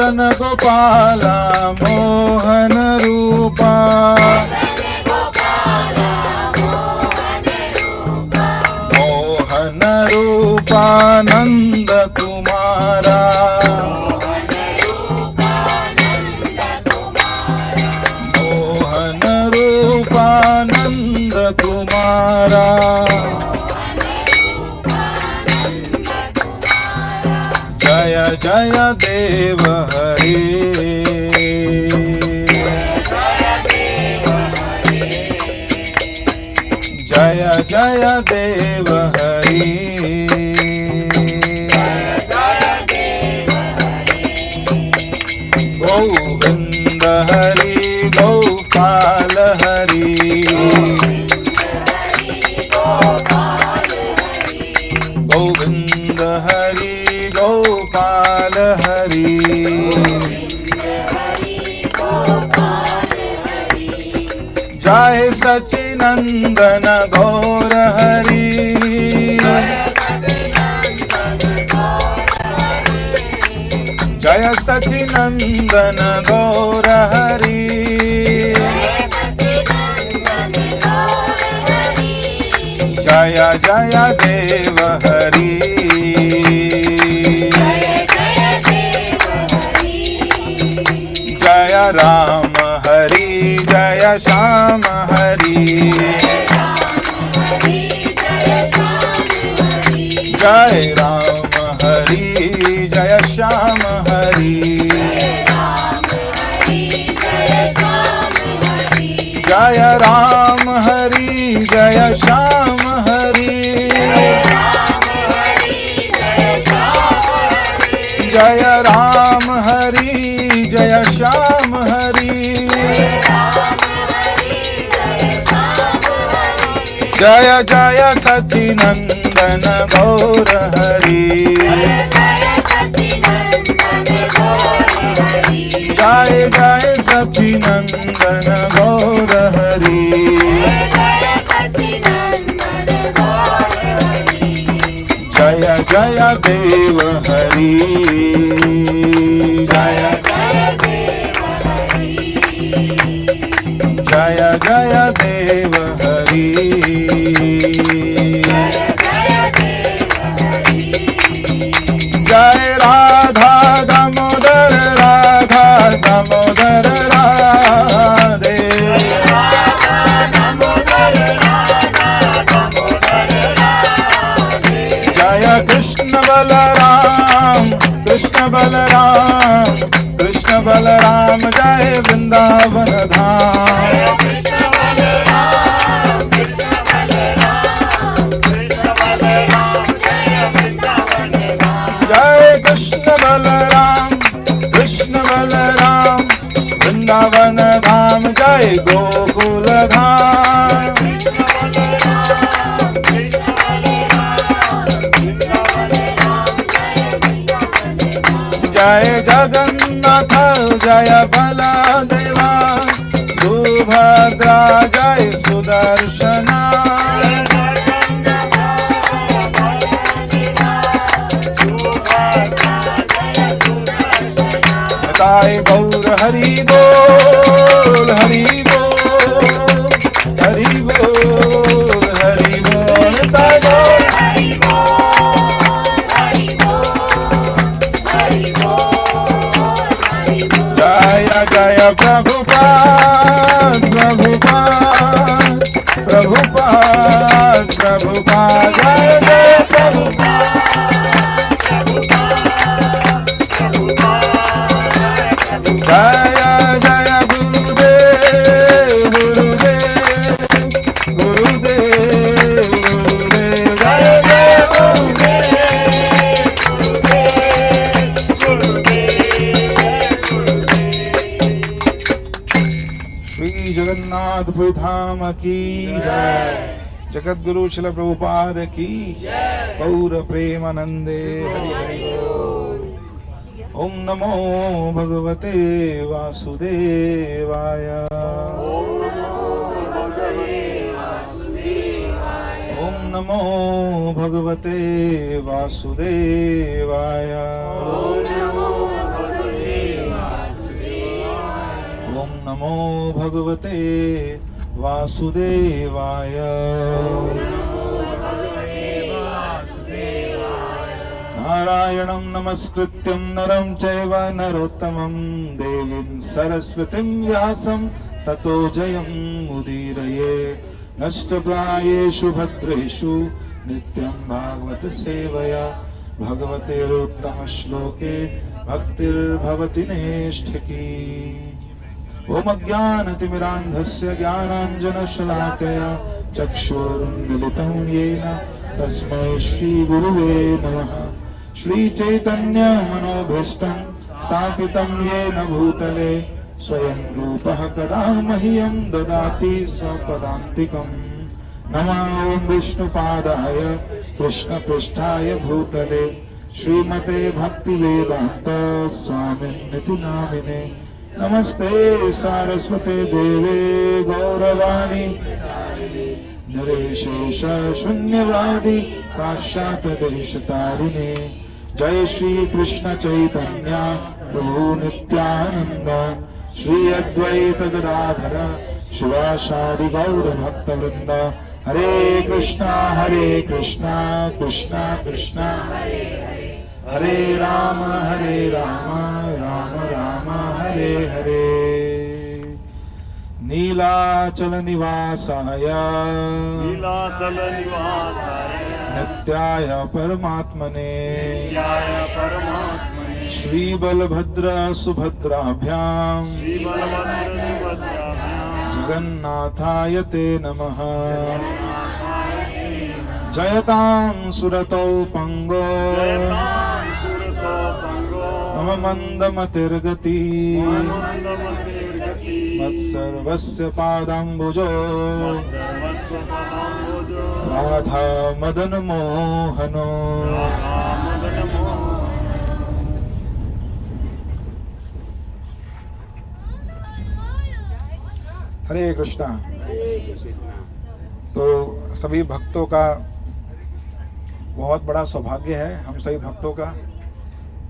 मदन गोपाला मोहन रूपा मोहन रूपा नंद कुमारा मोहन रूपा नंद कुमारा जय जय देव हरि जय जय देव हरि गोविंद हरि गोपाल हरि गोविंद हरि गोपाल हरि जय सचिनंदन गौर हरि जय सचिनंदन गौर हरि जय जय देव हरि जय राम हरि जय श्याम हरि जय राम हरि जय श्याम हरि जय राम हरि जय श्याम हरि जय राम हरि जय श्याम हरि जय जय सचिनंदन गौर हरि जय जय सचिनंदन गौर हरि जय जय देव हरि जय जय जय देव हरि जय राधा दामोदर राधा दामोदर राधे जय कृष्ण बलराम कृष्ण बलराम कृष्ण बलराम जय वृंदावन धाम जय कृष्ण बलराम वृंदावन धाम जय गोकुल धाम जय जगन्नाथ जय बलदेवा सुभद्रा जय सुदर्शना ताई गौर हरि बोल हरि बोल हरि बोल हरि बोल ताई गौर जय जय प्रभुपाद प्रभुपाद प्रभुपाद प्रभुपाद जय जय प्रभुपाद जय जय गुरुदेव गुरुदेव गुरुदेव गुरुदेव जय जय श्री जगन्नाथपुरी धाम की जय जगत गुरु श्रील प्रभुपाद की गौर प्रेमानंदे हरि हरि ओम नमो भगवते वासुदेवाय ओम नमो भगवते वासुदेवाय नमो भगवते वासुदेवाय। नारायणं नमस्कृत्यं नरं चैव नरोत्तमं देवीं सरस्वतीं व्यासं ततो जयमुदीरये। नष्टप्रायेषु भद्रेषु नित्यं भागवत सेवया भगवतेरुत्तमश्लोके भक्तिर्भवति नैष्ठिकी। ॐ अज्ञानतिमिरान्धस्य ज्ञानाञ्जनशलाकया चक्षुरुन्मीलितं येन तस्मै श्रीगुरुवे नमः। श्रीचैतन्यमनोभीष्टं स्थापितं येन भूतले स्वयं रूपः कदा मह्यं ददाति स्वपदान्तिकम्। नमो विष्णुपादाय कृष्णपृष्ठाय भूतले श्रीमते भक्तिवेदान्त स्वामिनिति नामिने। नमस्ते सारस्वते देवे गौरवाणी निर्विशेष शून्यवादी पाश्चात्यदेशतारिणे। जय श्री कृष्ण चैतन्य प्रभु नित्यानंद श्री अद्वैत गदाधर शिवासादि गौर भक्तवृंद। हरे कृष्णा कृष्णा कृष्णा हरे राम राम राम हरे हरे। नीलाचल निवासाय नित्याय परमात्मने श्री बलभद्र सुभद्राभ्यां जगन्नाथाय ते नमः। जयतां सुरतौ पंगो मम मंदमतिर्गति मत्सर्वस्य पादाम्बुजो राधा मदन मोहनो। हरे कृष्णा। तो सभी भक्तों का बहुत बड़ा सौभाग्य है, हम सभी भक्तों का,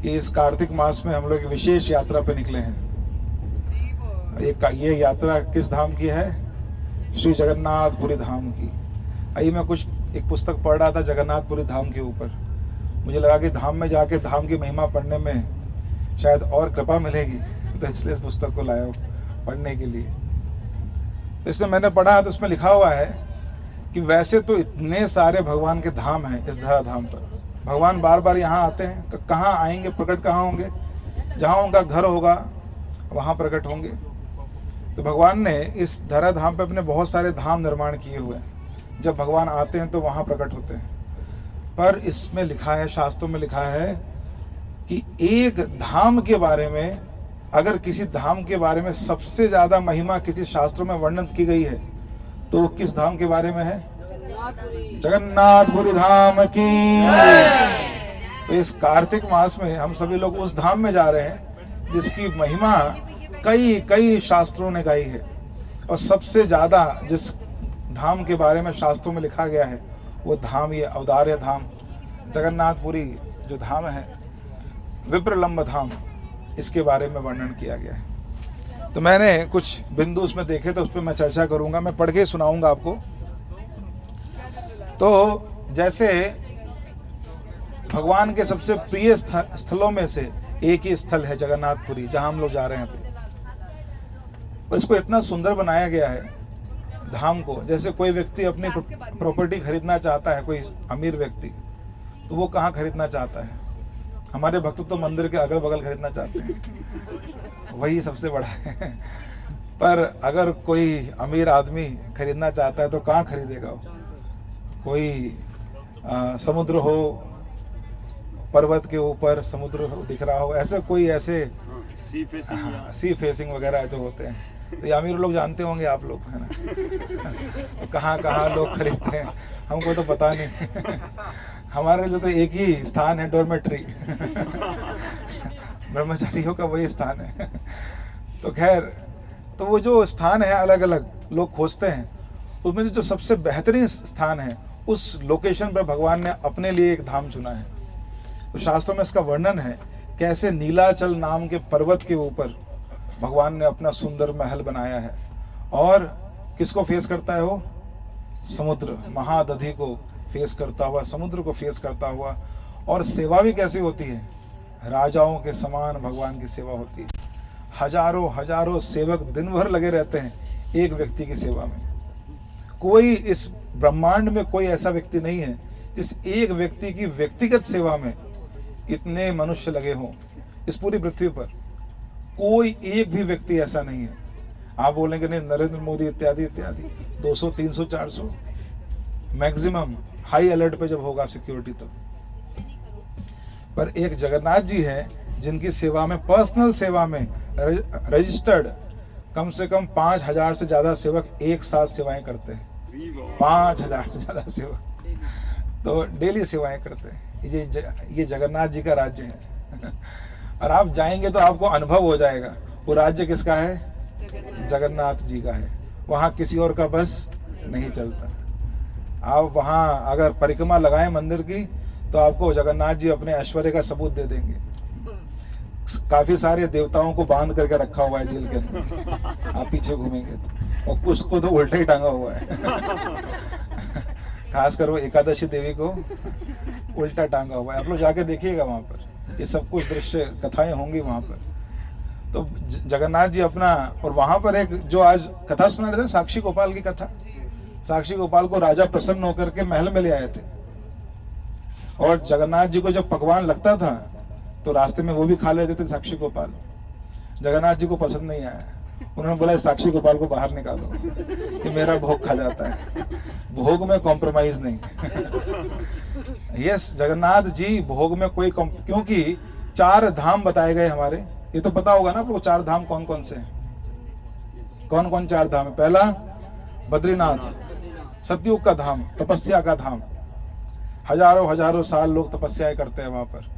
कि इस कार्तिक मास में हम लोग विशेष यात्रा पे निकले हैं। ये यात्रा किस धाम की है? श्री जगन्नाथपुरी धाम की। आइए, मैं कुछ एक पुस्तक पढ़ रहा था जगन्नाथपुरी धाम के ऊपर। मुझे लगा कि धाम में जाके धाम की महिमा पढ़ने में शायद और कृपा मिलेगी, तो इसलिए इस पुस्तक को लाया हूँ पढ़ने के लिए। तो इसमें मैंने पढ़ा, तो इसमें लिखा हुआ है कि वैसे तो इतने सारे भगवान के धाम हैं इस धराधाम पर। भगवान बार बार यहाँ आते हैं, कहाँ आएंगे, प्रकट कहाँ होंगे? जहाँ उनका घर होगा वहाँ प्रकट होंगे। तो भगवान ने इस धराधाम पे अपने बहुत सारे धाम निर्माण किए हुए हैं। जब भगवान आते हैं तो वहाँ प्रकट होते हैं। पर इसमें लिखा है, शास्त्रों में लिखा है कि एक धाम के बारे में, अगर किसी धाम के बारे में सबसे ज़्यादा महिमा किसी शास्त्रों में वर्णन की गई है तो किस धाम के बारे में है? जगन्नाथपुरी धाम की। तो इस कार्तिक मास में हम सभी लोग उस धाम में जा रहे हैं जिसकी महिमा कई शास्त्रों ने गाई है। और सबसे ज्यादा जिस धाम के बारे में शास्त्रों में लिखा गया है वो धाम, ये औदार्य धाम जगन्नाथपुरी जो धाम है, विप्रलंब धाम, इसके बारे में वर्णन किया गया है। तो मैंने कुछ बिंदु उसमें देखे, तो उस पर मैं चर्चा करूंगा, मैं पढ़ के सुनाऊंगा आपको। तो जैसे भगवान के सबसे प्रिय स्थलों में से एक ही स्थल है जगन्नाथपुरी, जहां हम लोग जा रहे हैं अभी। और इसको इतना सुंदर बनाया गया है धाम को। जैसे कोई व्यक्ति अपनी प्रॉपर्टी खरीदना चाहता है, कोई अमीर व्यक्ति, तो वो कहाँ खरीदना चाहता है? हमारे भक्त तो मंदिर के अगल बगल खरीदना चाहते हैं, वही सबसे बड़ा है। पर अगर कोई अमीर आदमी खरीदना चाहता है तो कहाँ खरीदेगा वो? कोई समुद्र हो, पर्वत के ऊपर समुद्र दिख रहा हो, ऐसे कोई ऐसे सी फेसिंग वगैरह जो होते हैं, तो ये अमीर लोग जानते होंगे आप लोग, है ना। कहाँ लोग खरीदते हैं हमको तो पता नहीं। हमारे लिए तो एक ही स्थान है, डॉर्मेट्री। ब्रह्मचारियों का वही स्थान है। तो खैर, तो वो जो स्थान है अलग अलग लोग खोजते हैं, उसमें से जो सबसे बेहतरीन स्थान है उस लोकेशन पर भगवान ने अपने लिए एक धाम चुना है। तो शास्त्रों में इसका वर्णन है कैसे नीलाचल नाम के पर्वत के ऊपर भगवान ने अपना सुंदर महल बनाया है। और किसको फेस करता है वो? समुद्र, महादधि को फेस करता हुआ, समुद्र को फेस करता हुआ। और सेवा भी कैसी होती है? राजाओं के समान भगवान की सेवा होती है। हजारों हजारों सेवक दिन भर लगे रहते हैं एक व्यक्ति की सेवा में। कोई इस ब्रह्मांड में कोई ऐसा व्यक्ति नहीं है जिस एक व्यक्ति की व्यक्तिगत सेवा में इतने मनुष्य लगे हों। इस पूरी पृथ्वी पर कोई एक भी व्यक्ति ऐसा नहीं है। आप बोलेंगे नहीं, नरेंद्र मोदी इत्यादि इत्यादि 200 300 400 मैक्सिमम हाई अलर्ट पे जब होगा सिक्योरिटी तब। पर एक जगन्नाथ जी है जिनकी सेवा में, पर्सनल सेवा में रजिस्टर्ड कम से कम 5000 से ज्यादा सेवक एक साथ सेवाएं करते हैं। 5000 से ज्यादा सेवक तो डेली सेवाएं करते हैं। ये जगन्नाथ जी का राज्य है। और आप जाएंगे तो आपको अनुभव हो जाएगा वो राज्य किसका है? जगन्नाथ जी का है। वहाँ किसी और का बस नहीं चलता। आप वहाँ अगर परिक्रमा लगाएं मंदिर की तो आपको जगन्नाथ जी अपने ऐश्वर्य का सबूत दे देंगे। काफी सारे देवताओं को बांध करके रखा हुआ है जेल के अंदर, आप पीछे घूमेंगे तो, और कुछ को तो उल्टा ही टांगा हुआ है। खासकर वो एकादशी देवी को उल्टा टांगा हुआ है। आप लोग जाके देखिएगा वहां पर, ये सब कुछ दृश्य कथाएं होंगी वहां पर। तो जगन्नाथ जी अपना, और वहां पर एक जो आज कथा सुना रहे थे, साक्षी गोपाल की कथा। साक्षी गोपाल को राजा प्रसन्न होकर के महल में ले आए थे, और जगन्नाथ जी को जब पकवान लगता था तो रास्ते में वो भी खा लेते थे साक्षी गोपाल। जगन्नाथ जी को पसंद नहीं आया, उन्होंने बोला साक्षी गोपाल को बाहर निकालो, कि मेरा भोग खा जाता है। भोग में कॉम्प्रोमाइज नहीं। यस, जगन्नाथ जी भोग में कोई क्योंकि 4 धाम बताए गए हमारे, ये तो पता होगा ना आपको 4 धाम कौन कौन से हैं? कौन कौन 4 धाम है? पहला बद्रीनाथ, सतयुग का धाम, तपस्या का धाम। हजारों हजारों साल लोग तपस्याएं करते हैं वहां पर।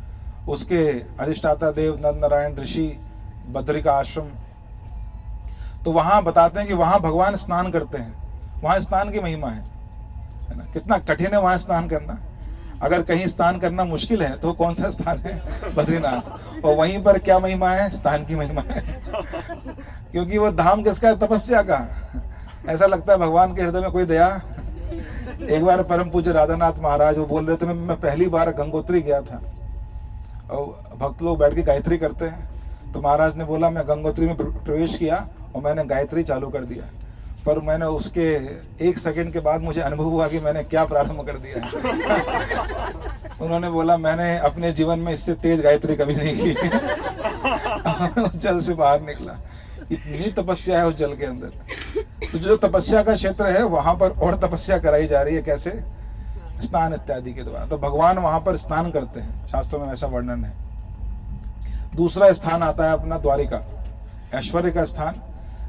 उसके अधिष्ठाता देव नर नारायण ऋषि, बद्री का आश्रम। तो वहां बताते हैं कि वहां भगवान स्नान करते हैं। वहां स्नान की महिमा है ना? कितना कठिन है वहां स्नान करना। अगर कहीं स्नान करना मुश्किल है तो कौन सा स्थान है? बद्रीनाथ। और वहीं पर क्या महिमा है? स्नान की महिमा है। क्योंकि वो धाम किसका है? तपस्या का। ऐसा लगता है भगवान के हृदय में कोई दया। एक बार परम पूज्य राधानाथ महाराज वो बोल रहे थे, मैं पहली बार गंगोत्री गया था, और भक्त लोग बैठ के गायत्री करते हैं। तो महाराज ने बोला, मैं गंगोत्री में प्रवेश किया और मैंने गायत्री चालू कर दिया, पर मैंने उसके 1 सेकंड के बाद मुझे अनुभव हुआ कि मैंने क्या प्रारंभ कर दिया है। उन्होंने बोला, मैंने अपने जीवन में इससे तेज गायत्री कभी नहीं की। जल से बाहर निकला, इतनी तपस्या है उस जल के अंदर। तो जो तपस्या का क्षेत्र है वहां पर और तपस्या कराई जा रही है। कैसे? स्नान इत्यादि के द्वारा। तो भगवान वहां पर स्नान करते हैं, शास्त्रों में ऐसा वर्णन है। दूसरा स्थान आता है अपना द्वारिका, ऐश्वर्य का स्थान,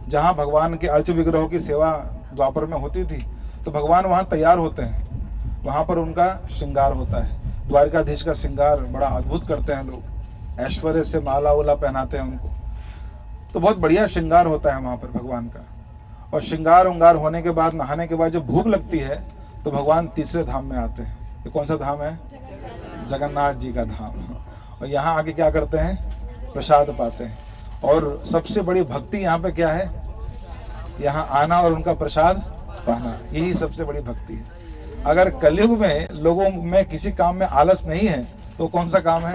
जहां भगवान के अर्च विग्रहों की सेवा द्वापर में होती थी। तो भगवान वहां तैयार होते हैं, वहां पर उनका श्रृंगार होता है। द्वारिकाधीश का श्रृंगार बड़ा अद्भुत करते हैं लोग, ऐश्वर्य से माला वाला पहनाते हैं उनको। तो बहुत बढ़िया श्रृंगार होता है वहां पर भगवान का। और श्रृंगार उंगार होने के बाद, नहाने के बाद जब भूख लगती है तो भगवान तीसरे धाम में आते हैं। ये कौन सा धाम है? जगन्नाथ जी का धाम। और यहाँ आके क्या करते हैं? प्रसाद पाते हैं। और सबसे बड़ी भक्ति यहाँ पे क्या है? यहाँ आना और उनका प्रसाद पाना, यही सबसे बड़ी भक्ति है। अगर कलयुग में लोगों में किसी काम में आलस नहीं है तो कौन सा काम है?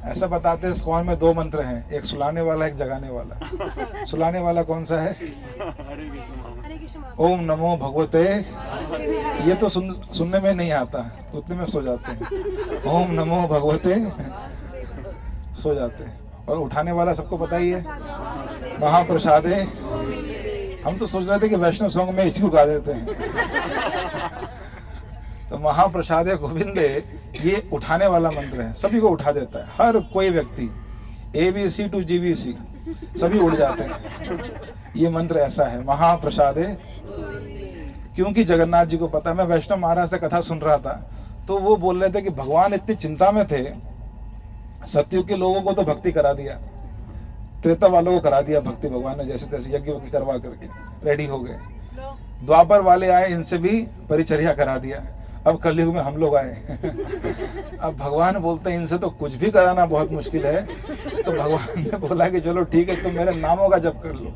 ऐसा बताते हैं इस्कॉन में 2 मंत्र हैं, एक सुलाने वाला, एक जगाने वाला। सुलाने वाला कौन सा है? ओम नमो भगवते। ये तो सुनने में नहीं आता, उतने में सो जाते हैं। ओम नमो भगवते, सो जाते हैं। और उठाने वाला सबको पता ही है, महाप्रसादे। हम तो सोच रहे थे कि वैष्णव सॉन्ग में इसी को गा देते हैं। तो महाप्रसादे गोविंदे, ये उठाने वाला मंत्र है, सभी को उठा देता है। हर कोई व्यक्ति ABC to GBC सभी उड़ जाते हैं। ये मंत्र ऐसा है, महाप्रसादे। क्योंकि जगन्नाथ जी को पता है। मैं वैष्णव महाराज से कथा सुन रहा था तो वो बोल रहे थे कि भगवान इतनी चिंता में थे, सतयुग के लोगों को तो भक्ति करा दिया, त्रेता वालों को करा दिया भक्ति भगवान ने, जैसे तैसे यज्ञ वज्ञ करवा करके रेडी हो गए। द्वापर वाले आए, इनसे भी परिचर्या करा दिया। अब कलयुग में हम लोग आए। अब भगवान बोलते हैं इनसे तो कुछ भी कराना बहुत मुश्किल है, तो भगवान ने बोला कि चलो ठीक है, तुम मेरे नामों का जप कर लो।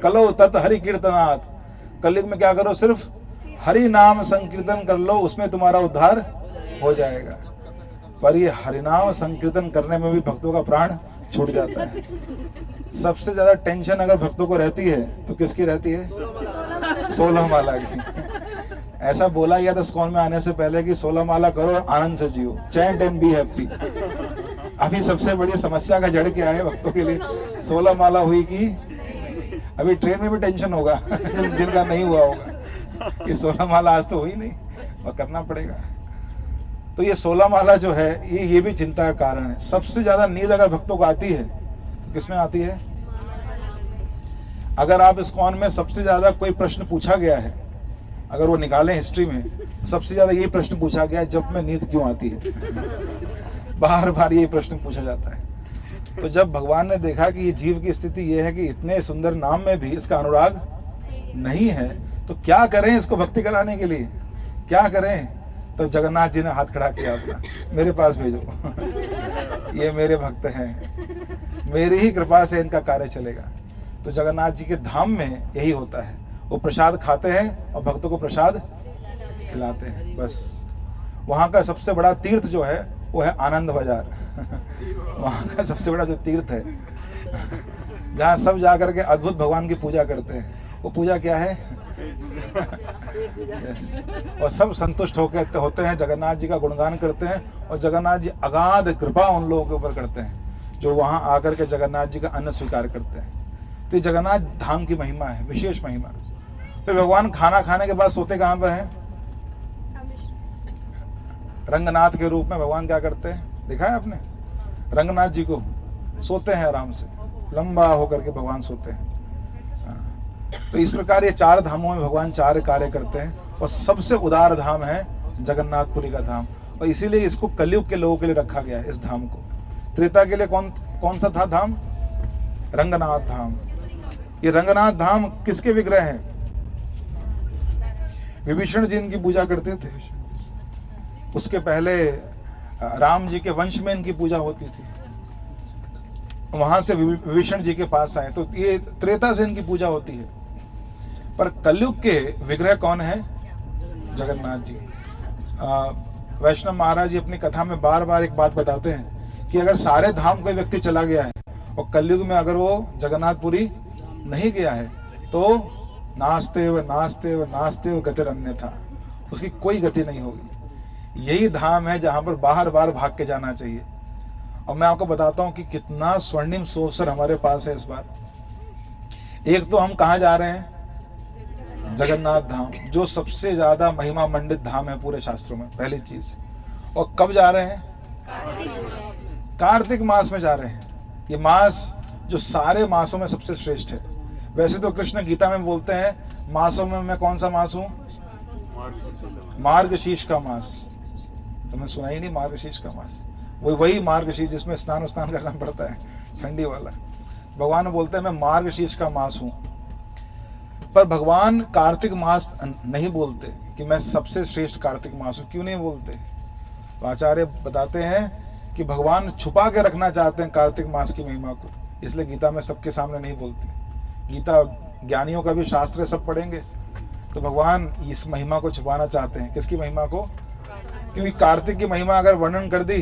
कलो तत् हरि कीर्तनात्, कलयुग में क्या करो, सिर्फ हरि नाम संकीर्तन कर लो, उसमें तुम्हारा उद्धार हो जाएगा। पर ये हरिनाम संकीर्तन करने में भी भक्तों का प्राण छूट जाता है। सबसे ज्यादा टेंशन अगर भक्तों को रहती है तो किसकी रहती है? 16 माला की। ऐसा बोला गया था इस्कॉन में आने से पहले कि 16 माला करो और आनंद से जियो, चैंट एंड बी हैप्पी। अभी सबसे बड़ी समस्या का जड़ क्या है भक्तों के लिए? 16 माला हुई कि अभी ट्रेन में भी टेंशन होगा जिनका नहीं हुआ होगा कि 16 माला आज तो हुई नहीं और करना पड़ेगा। तो ये 16 माला जो है ये भी चिंता का कारण है। सबसे ज्यादा नींद अगर भक्तों को आती है तो किसमें आती है? अगर आप इस्कॉन में सबसे ज्यादा कोई प्रश्न पूछा गया है, अगर वो निकालें हिस्ट्री में, सबसे ज्यादा ये प्रश्न पूछा गया है, जब में नींद क्यों आती है? बार बार ये प्रश्न पूछा जाता है। तो जब भगवान ने देखा कि ये जीव की स्थिति ये है कि इतने सुंदर नाम में भी इसका अनुराग नहीं है, तो क्या करें इसको भक्ति कराने के लिए, क्या करें? तो जगन्नाथ जी ने हाथ खड़ा किया अपना, मेरे पास भेजो। ये मेरे भक्त हैं, मेरी ही कृपा से इनका कार्य चलेगा। तो जगन्नाथ जी के धाम में यही होता है, वो प्रसाद खाते हैं और भक्तों को प्रसाद खिलाते हैं। बस वहाँ का सबसे बड़ा तीर्थ जो है वो है आनंद बाजार। वहाँ का सबसे बड़ा जो तीर्थ है, जहाँ सब जाकर के अद्भुत भगवान की पूजा करते हैं। वो पूजा क्या है? yes. और सब संतुष्ट होते हैं, जगन्नाथ जी का गुणगान करते हैं, और जगन्नाथ जी अगाध कृपा उन लोगों के ऊपर करते हैं जो वहाँ आकर के जगन्नाथ जी का अन्न स्वीकार करते हैं। तो ये जगन्नाथ धाम की महिमा है, विशेष महिमा। फिर भगवान खाना खाने के बाद सोते कहाँ पर हैं? रंगनाथ के रूप में भगवान क्या करते हैं, देखा है आपने? रंगनाथ जी को सोते हैं आराम से, लंबा होकर के भगवान सोते हैं। तो इस प्रकार ये 4 धामों में भगवान 4 कार्य करते हैं, और सबसे उदार धाम है जगन्नाथपुरी का धाम, और इसीलिए इसको कलयुग के लोगों के लिए रखा गया है। इस धाम को त्रेता के लिए कौन सा था धाम? रंगनाथ धाम। ये रंगनाथ धाम किसके विग्रह हैं? विभीषण जी इनकी पूजा करते थे। उसके पहले राम जी के वंश में इनकी पूजा होती थी, वहां से विभीषण जी के पास आए, तो ये त्रेता से इनकी पूजा होती है। पर कलयुग के विग्रह कौन है? जगन्नाथ जी। वैष्णव महाराज जी अपनी कथा में बार बार एक बात बताते हैं कि अगर सारे धाम कोई व्यक्ति चला गया है और कलयुग में अगर वो जगन्नाथपुरी नहीं गया है, तो नास्ते व गतिर अन्यथा, उसकी कोई गति नहीं होगी। यही धाम है जहां पर बार बार भाग के जाना चाहिए। और मैं आपको बताता हूं कि कितना स्वर्णिम अवसर हमारे पास है इस बार। एक तो हम कहाँ जा रहे हैं? जगन्नाथ धाम, जो सबसे ज्यादा महिमा मंडित धाम है पूरे शास्त्रों में, पहली चीज। और कब जा रहे हैं? कार्तिक मास में जा रहे हैं। ये मास जो सारे मासों में सबसे श्रेष्ठ है। वैसे तो कृष्ण गीता में बोलते हैं मासों में मैं कौन सा मास हूं? मार्गशीर्ष का मास। तो मैं सुना ही नहीं मार्गशीर्ष का मास, वही मार्गशीर्ष जिसमें स्नान करना पड़ता है, ठंडी वाला। भगवान बोलते हैं मैं मार्गशीर्ष का मास हूं। पर भगवान कार्तिक मास नहीं बोलते कि मैं सबसे श्रेष्ठ कार्तिक मास हूं। क्यों नहीं बोलते? तो आचार्य बताते हैं कि भगवान छुपा के रखना चाहते हैं कार्तिक मास की महिमा को, इसलिए गीता में सबके सामने नहीं बोलते। गीता ज्ञानियों का भी शास्त्र सब पढ़ेंगे, तो भगवान इस महिमा को छुपाना चाहते हैं। किसकी महिमा को? क्योंकि कार्तिक की महिमा अगर वर्णन कर दी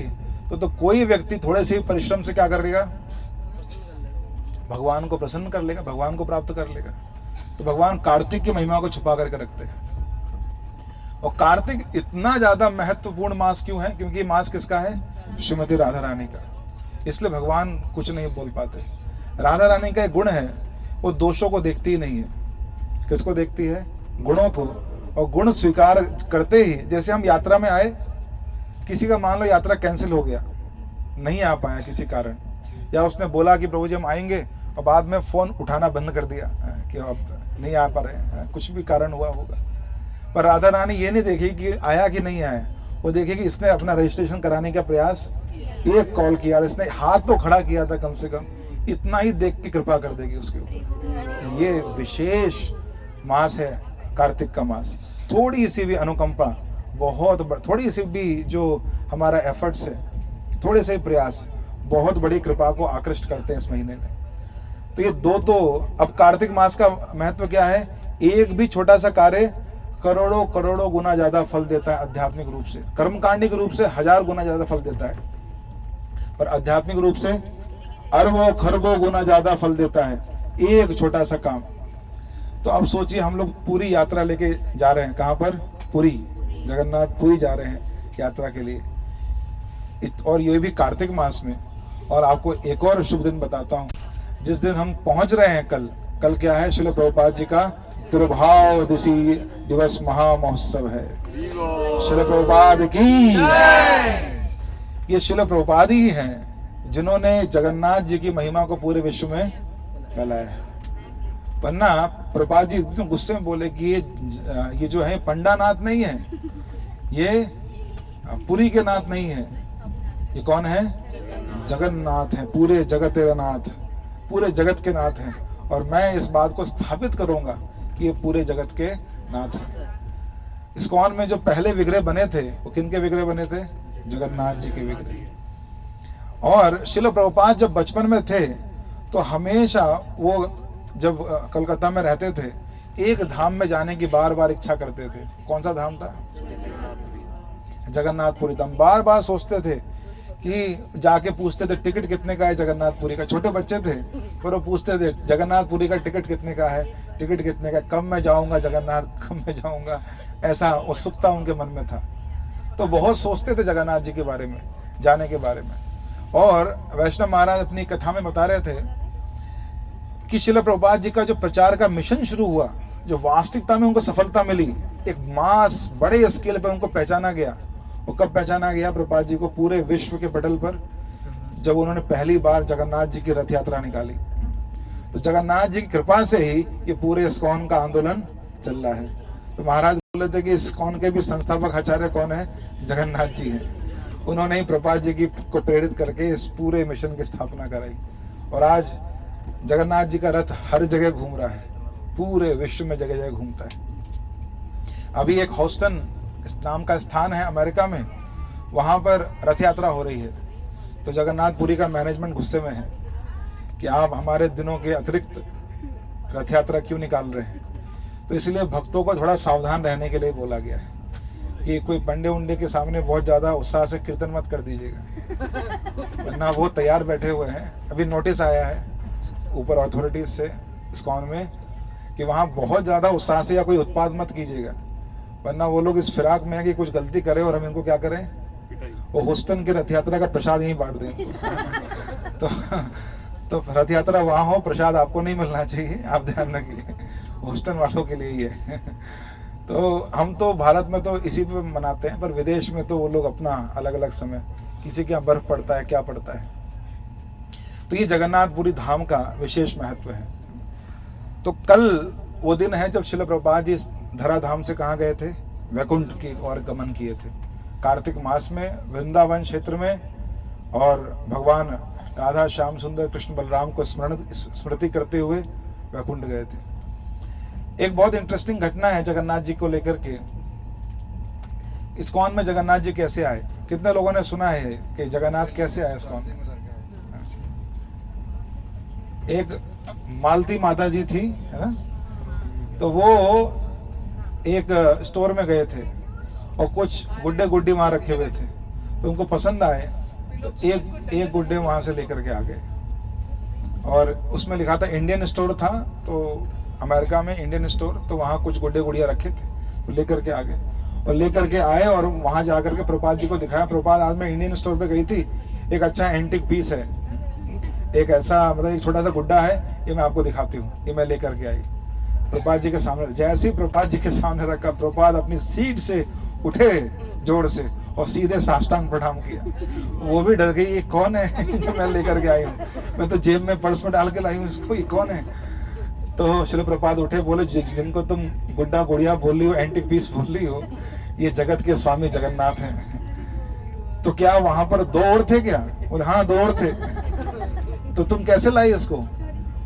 तो कोई व्यक्ति थोड़े से परिश्रम से क्या कर लेगा? भगवान को प्रसन्न कर लेगा, भगवान को प्राप्त कर लेगा। तो भगवान कार्तिक की महिमा को छुपा करके रखते हैं। और कार्तिक इतना ज्यादा महत्वपूर्ण मास क्यों है? क्योंकि मास किसका है? श्रीमती राधा रानी का। इसलिए भगवान कुछ नहीं बोल पाते। राधा रानी का एक गुण है, वो दोषों को देखती ही नहीं है। किसको देखती है? गुणों को। और गुण स्वीकार करते ही, जैसे हम यात्रा में आए, किसी का मान लो यात्रा कैंसिल हो गया, नहीं आ पाया किसी कारण, या उसने बोला कि प्रभु जी हम आएंगे और बाद में फोन उठाना बंद कर दिया कि अब नहीं आ पा रहे, कुछ भी कारण हुआ होगा। पर राधा रानी ये नहीं देखी कि आया कि नहीं आया, वो देखेगी इसने अपना रजिस्ट्रेशन कराने का प्रयास, एक कॉल किया, इसने हाथ तो खड़ा किया था कम से कम, इतना ही देख के कृपा कर देगी उसके ऊपर। ये विशेष मास है कार्तिक का मास। थोड़ी सी भी अनुकंपा थोड़ी सी भी जो हमारा एफर्ट्स है, थोड़े से प्रयास बहुत बड़ी कृपा को आकृष्ट करते हैं इस महीने में। तो ये दो, तो अब कार्तिक मास का महत्व क्या है, एक भी छोटा सा कार्य करोड़ों करोड़ों गुना ज्यादा फल देता है आध्यात्मिक रूप से, कर्मकांडिक रूप से 1000 गुना ज्यादा फल देता है, पर आध्यात्मिक रूप से अरबों खरबों गुना ज्यादा फल देता है एक छोटा सा काम। तो अब सोचिए हम लोग पूरी यात्रा लेके जा रहे हैं, कहां पर, पुरी, जगन्नाथपुरी जा रहे हैं यात्रा के लिए, और ये भी कार्तिक मास में। और आपको एक और शुभ दिन बताता हूं, जिस दिन हम पहुंच रहे हैं कल क्या है, श्रील प्रभुपाद जी का तिरुभाव दिवस महामहोत्सव है। श्रील प्रभुपाद की, ये श्रील प्रभुपाद ही हैं जिन्होंने जगन्नाथ जी की महिमा को पूरे विश्व में फैलाया है। वरना प्रभुपाद जी एकदम गुस्से में बोले कि ये जो है पंडानाथ नहीं है, ये पुरी के नाथ नहीं है, ये कौन है, जगन्नाथ है, पूरे जगत तेरा नाथ, पूरे जगत के नाथ हैं। और मैं इस बात को स्थापित करूंगा कि ये पूरे जगत के नाथ हैं। इस्कॉन में जो पहले विग्रह बने थे वो किनके विग्रह बने थे, जगन्नाथ जी के विग्रह। और श्रील प्रभुपाद जब बचपन में थे तो हमेशा वो जब कलकत्ता में रहते थे, एक धाम में जाने की बार बार इच्छा करते थे। कौन सा धाम था, जगन्नाथपुरी धाम। बार बार सोचते थे कि जाके पूछते थे टिकट कितने का है जगन्नाथपुरी का, छोटे बच्चे थे पर वो पूछते थे जगन्नाथपुरी का टिकट कितने का है, टिकट कितने का, कब मैं जाऊंगा जगन्नाथ, कब मैं जाऊंगा, ऐसा उत्सुकता उनके मन में था। तो बहुत सोचते थे जगन्नाथ जी के बारे में, जाने के बारे में। और वैष्णव महाराज अपनी कथा में बता रहे थे कि श्रील प्रभुपाद जी का जो प्रचार का मिशन शुरू हुआ, जो वास्तविकता में उनको सफलता मिली, एक मास बड़े स्केल पर उनको पहचाना गया। वो कब पहचाना गया प्रभुपाद जी को, पूरे विश्व के पटल पर, जब उन्होंने पहली बार जगन्नाथ जी की रथ यात्रा निकाली। तो जगन्नाथ जी की कृपा से ही ये पूरे इस्कॉन का आंदोलन चल रहा है। तो महाराज बोले थे कि इस्कॉन के भी संस्थापक आचार्य कौन है, जगन्नाथ जी हैं। उन्होंने ही प्रभुपाद जी की को प्रेरित करके इस पूरे मिशन की स्थापना कराई। और आज जगन्नाथ जी का रथ हर जगह घूम रहा है, पूरे विश्व में जगह जगह घूमता है। अभी एक ह्यूस्टन इस नाम का स्थान है अमेरिका में, वहां पर रथ यात्रा हो रही है। तो जगन्नाथपुरी का मैनेजमेंट गुस्से में है कि आप हमारे दिनों के अतिरिक्त रथ यात्रा क्यों निकाल रहे हैं। तो इसलिए भक्तों को थोड़ा सावधान रहने के लिए बोला गया है कि कोई पंडे उंडे के सामने बहुत ज्यादा उत्साह से कीर्तन मत कर दीजिएगा, वरना वो तैयार बैठे हुए हैं। अभी नोटिस आया है ऊपर अथॉरिटीज से इस्कॉन में कि वहाँ बहुत ज्यादा उत्साह से या कोई उत्पाद मत कीजिएगा, वरना वो लोग इस फिराक में है कि कुछ गलती करें और हम इनको क्या करें, वो ह्यूस्टन की रथ यात्रा का प्रसाद यहीं बांट दें। तो रथ यात्रा वहाँ हो, प्रसाद आपको नहीं मिलना चाहिए, आप ध्यान रखिए, ह्यूस्टन वालों के लिए ही है। तो हम तो भारत में तो इसी पे मनाते हैं, पर विदेश में तो वो लोग अपना अलग अलग समय, किसी के यहाँ बर्फ पड़ता है, क्या पड़ता है। तो ये जगन्नाथपुरी धाम का विशेष महत्व है। तो कल वो दिन है जब श्रील प्रभुपाद जी धराधाम से कहाँ गए थे, वैकुंठ की ओर गमन किए थे, कार्तिक मास में वृंदावन क्षेत्र में, और भगवान राधा श्याम सुंदर कृष्ण बलराम को स्मृति करते हुए वैकुंठ गए थे। एक बहुत इंटरेस्टिंग घटना है जगन्नाथ जी को लेकर के। इस्कॉन में जगन्नाथ जी कैसे आए, कितने लोगों ने सुना है कि जगन्नाथ कैसे आए इस्कॉन? एक मालती माता जी थी, है ना, तो वो एक स्टोर में गए थे और कुछ गुड्डे गुड्डी वहां रखे हुए थे, तो उनको पसंद आए, तो एक गुड्डे वहां से लेकर के आ गए। और उसमें लिखा था इंडियन स्टोर था, तो अमेरिका में इंडियन स्टोर, तो वहाँ कुछ गुड्डे गुड़िया रखे थे, तो लेकर के आ गए। और लेकर के आए और वहां जाकर के प्रभुपाद जी को दिखाया, प्रभुपाद आज मैं इंडियन स्टोर पे गई थी, एक अच्छा एंटिक पीस है, एक ऐसा मतलब एक छोटा सा गुड्डा है, ये मैं आपको दिखाती हूँ, ये मैं लेकर के आई। प्रभुपाद जी के सामने, जैसे ही प्रभुपाद जी के सामने रखा, प्रभुपाद अपनी सीट से उठे जोर से और सीधे साष्टांग प्रणाम किया। वो भी डर गई, ये कौन है जो मैं लेकर के आई हूँ, मैं तो जेब में पर्स में डाल के लाई हूँ इसको, ये कौन है। तो श्रील प्रभुपाद उठे, बोले जिनको तुम गुड्डा गुड़िया बोल रही हो, एंटिक पीस बोल रही हो, ये जगत के स्वामी जगन्नाथ हैं। तो क्या वहां पर 2 और थे क्या? बोले हाँ 2 और थे। तो तुम कैसे लाई इसको?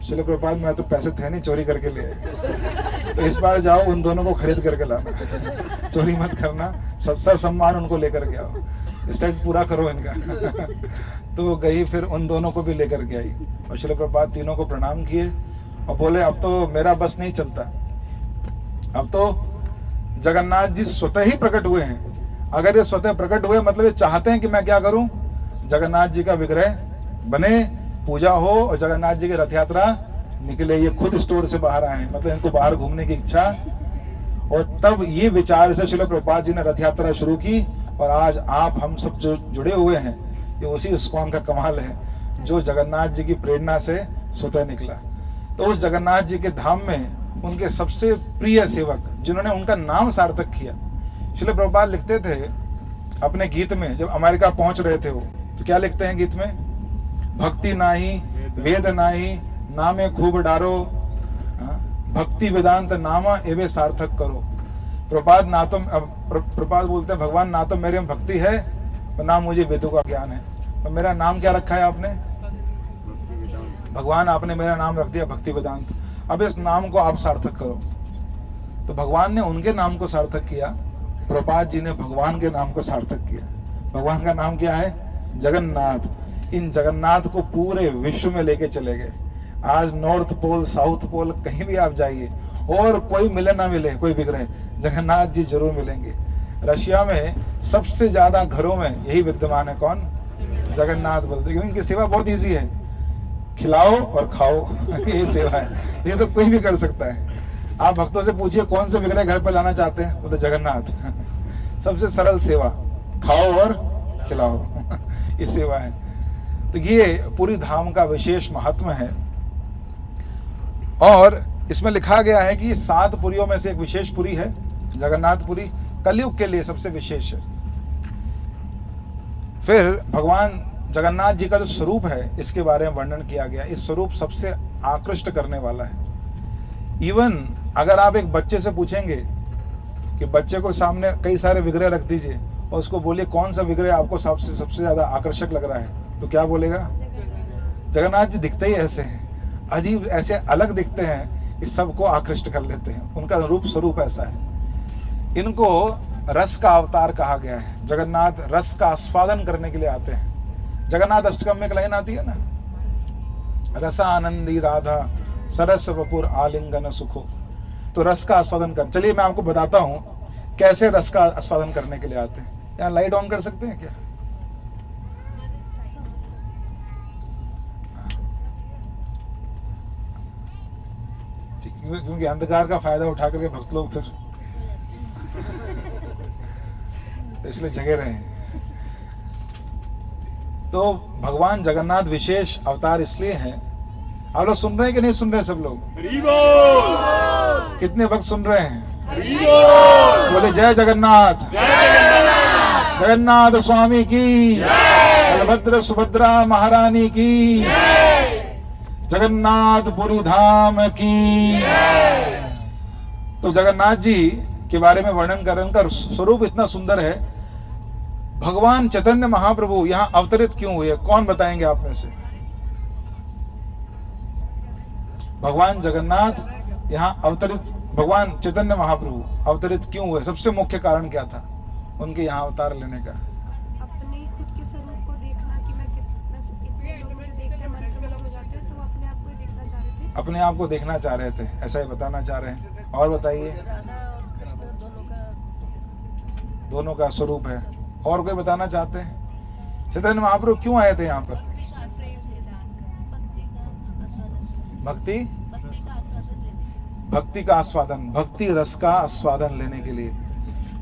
श्रील प्रभुपाद मैं तो पैसे थे नहीं, चोरी करके ले आए। तो इस बार जाओ उन दोनों को खरीद करके लाना, चोरी मत करना, सस्ता सम्मान उनको लेकर के आओ, स्टेट पूरा करो इनका। तो गई, फिर उन दोनों को भी लेकर के आई और श्रील प्रभुपाद तीनों को प्रणाम किए और बोले अब तो मेरा बस नहीं चलता, अब तो जगन्नाथ जी स्वतः ही प्रकट हुए हैं। अगर ये स्वतः प्रकट हुए मतलब ये चाहते हैं कि मैं क्या करूं, जगन्नाथ जी का विग्रह बने, पूजा हो और जगन्नाथ जी की रथ यात्रा निकले। ये खुद स्टोर से बाहर आए हैं, मतलब इनको बाहर घूमने की इच्छा, और तब ये विचार से श्रील प्रभुपाद जी ने रथ यात्रा शुरू की। और आज आप हम सब जो जुड़े हुए हैं, ये उसी इस्कॉन का कमाल है, जो जगन्नाथ जी की प्रेरणा से स्वतः निकला। तो उस जगन्नाथ जी के धाम में उनके सबसे प्रिय सेवक, जिन्होंने उनका नाम सार्थक किया, श्रील प्रभुपाद लिखते थे अपने गीत में, जब अमेरिका पहुंच रहे थे वो, तो क्या लिखते हैं गीत में, भक्ति नाही वेद नाही नामे खूब डारो, भक्ति वेदांत नामा एवे सार्थक करो। प्रभुपाद बोलते हैं भगवान ना तो मेरे में भक्ति है और ना मुझे वेदों का ज्ञान है, और मेरा नाम क्या रखा है आपने, भगवान आपने मेरा नाम रख दिया भक्ति वेदांत, अब इस नाम को आप सार्थक करो। तो भगवान ने उनके नाम को सार्थक किया, प्रभुपाद जी ने भगवान के नाम को सार्थक किया। भगवान का नाम क्या है, जगन्नाथ। इन जगन्नाथ को पूरे विश्व में लेके चले गए। आज नॉर्थ पोल साउथ पोल कहीं भी आप जाइए और कोई मिले ना मिले कोई विग्रह, जगन्नाथ जी जरूर मिलेंगे। रशिया में सबसे ज्यादा घरों में यही विद्यमान है, कौन, जगन्नाथ बोलते, क्योंकि इनकी सेवा बहुत इजी है, खिलाओ और खाओ ये सेवा है, ये तो कोई भी कर सकता है। आप भक्तों से पूछिए कौन से विग्रह घर पर लाना चाहते हैं, वो तो जगन्नाथ। सबसे सरल सेवा, खाओ और खिलाओ ये सेवा है। तो ये पूरी धाम का विशेष महात्मा है। और इसमें लिखा गया है कि 7 पुरियों में से एक विशेष पुरी है जगन्नाथपुरी, कलयुग के लिए सबसे विशेष है। फिर भगवान जगन्नाथ जी का जो स्वरूप है, इसके बारे में वर्णन किया गया। इस स्वरूप सबसे आकृष्ट करने वाला है। इवन अगर आप एक बच्चे से पूछेंगे कि बच्चे को सामने कई सारे विग्रह रख दीजिए और उसको बोलिए कौन सा विग्रह आपको सबसे ज्यादा आकर्षक लग रहा है, तो क्या बोलेगा, जगन्नाथ जी दिखते ही ऐसे हैं, अजीब ऐसे अलग दिखते हैं, इस सबको आकृष्ट कर लेते हैं। उनका रूप स्वरूप ऐसा है। इनको रस का अवतार कहा गया है। जगन्नाथ रस का आस्वादन करने के लिए आते हैं। जगन्नाथ अष्टकम में एक लाइन आती है ना, रसा आनंदी राधा सरस वपुर आलिंगन सुखो। तो रस का आस्वादन कर, चलिए मैं आपको बताता हूं कैसे रस का आस्वादन करने के लिए आते हैं। यहाँ लाइट ऑन कर सकते हैं क्या, क्योंकि अंधकार का फायदा उठा करके भक्त लोग फिर इसलिए जगे रहे हैं। तो भगवान जगन्नाथ विशेष अवतार इसलिए हैं। आप लोग सुन रहे हैं कि नहीं सुन रहे, सब लोग कितने भक्त सुन रहे हैं, बोले जय जगन्नाथ, जगन्नाथ स्वामी की, बलभद्र सुभद्रा महारानी की, जगन्नाथपुरी धाम की। तो जगन्नाथ जी के बारे में वर्णन कर, उनका स्वरूप इतना सुंदर है। भगवान चैतन्य महाप्रभु यहाँ अवतरित क्यों हुए, कौन बताएंगे आप में से? भगवान जगन्नाथ यहाँ अवतरित, भगवान चैतन्य महाप्रभु अवतरित क्यों हुए, सबसे मुख्य कारण क्या था उनके यहाँ अवतार लेने का? अपने खुद के स्वरूप को देखना कि मैं कितने लोग मुझे देखते हैं मंत्रमुग्ध हो जाते हैं, तो अपने आप को देखना चाह रहे थे। अपने आप को देखना चाह रहे थे, ऐसा ही बताना चाह रहे हैं। और बताइए, दोनों का स्वरूप है। और कोई बताना चाहते हैं? चैतन्य महाप्रभु क्यों आए थे यहाँ पर? भक्ति का आस्वादन, भक्ति रस का आस्वादन लेने के लिए।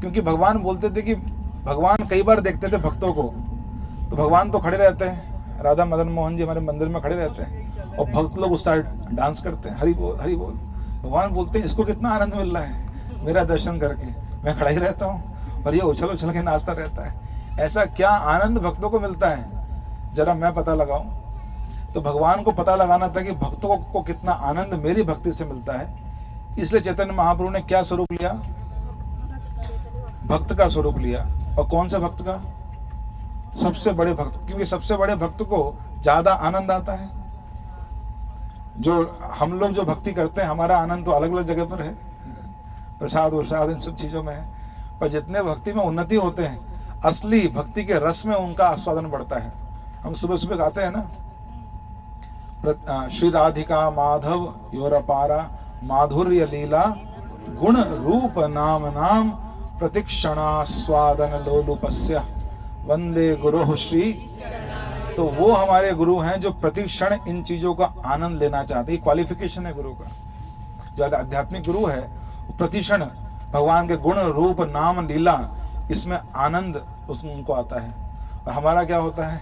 क्योंकि भगवान बोलते थे कि भगवान कई बार देखते थे भक्तों को, तो भगवान तो खड़े रहते हैं, राधा मदन मोहन जी हमारे मंदिर में खड़े रहते हैं और भक्त लोग उस साइड डांस करते हैं, हरि बोल हरि बोल। भगवान बोलते हैं इसको कितना आनंद मिल रहा है मेरा दर्शन करके, मैं खड़ा ही रहता हूँ और ये उछल उछल के नाचता रहता है। ऐसा क्या आनंद भक्तों को मिलता है, जरा मैं पता लगाऊं। तो भगवान को पता लगाना था कि भक्तों को कितना आनंद मेरी भक्ति से मिलता है। इसलिए चैतन्य महाप्रभु ने क्या स्वरूप लिया? भक्त का स्वरूप लिया। और कौन सा भक्त का? सबसे बड़े भक्त, क्योंकि सबसे बड़े भक्त को ज्यादा आनंद आता है। जो हम लोग जो भक्ति करते हैं, हमारा आनंद तो अलग अलग जगह पर है, प्रसाद वरसाद इन सब चीजों में है, पर जितने भक्ति में उन्नति होते हैं, असली भक्ति के रस में उनका आस्वादन बढ़ता है। हम सुबह सुबह गाते हैं ना, श्री राधिका माधव योरपारा माधुर्य लीला गुण रूप नाम नाम प्रतिक्षणास्वादन लोलुपस्य वंदे गुरु श्री। तो वो हमारे गुरु हैं जो प्रतिक्षण इन चीजों का आनंद लेना चाहते हैं। क्वालिफिकेशन है गुरु का। जो आध्यात्मिक गुरु है वो प्रतिक्षण भगवान के गुण रूप नाम लीला इसमें आनंद उनको आता है। और हमारा क्या होता है,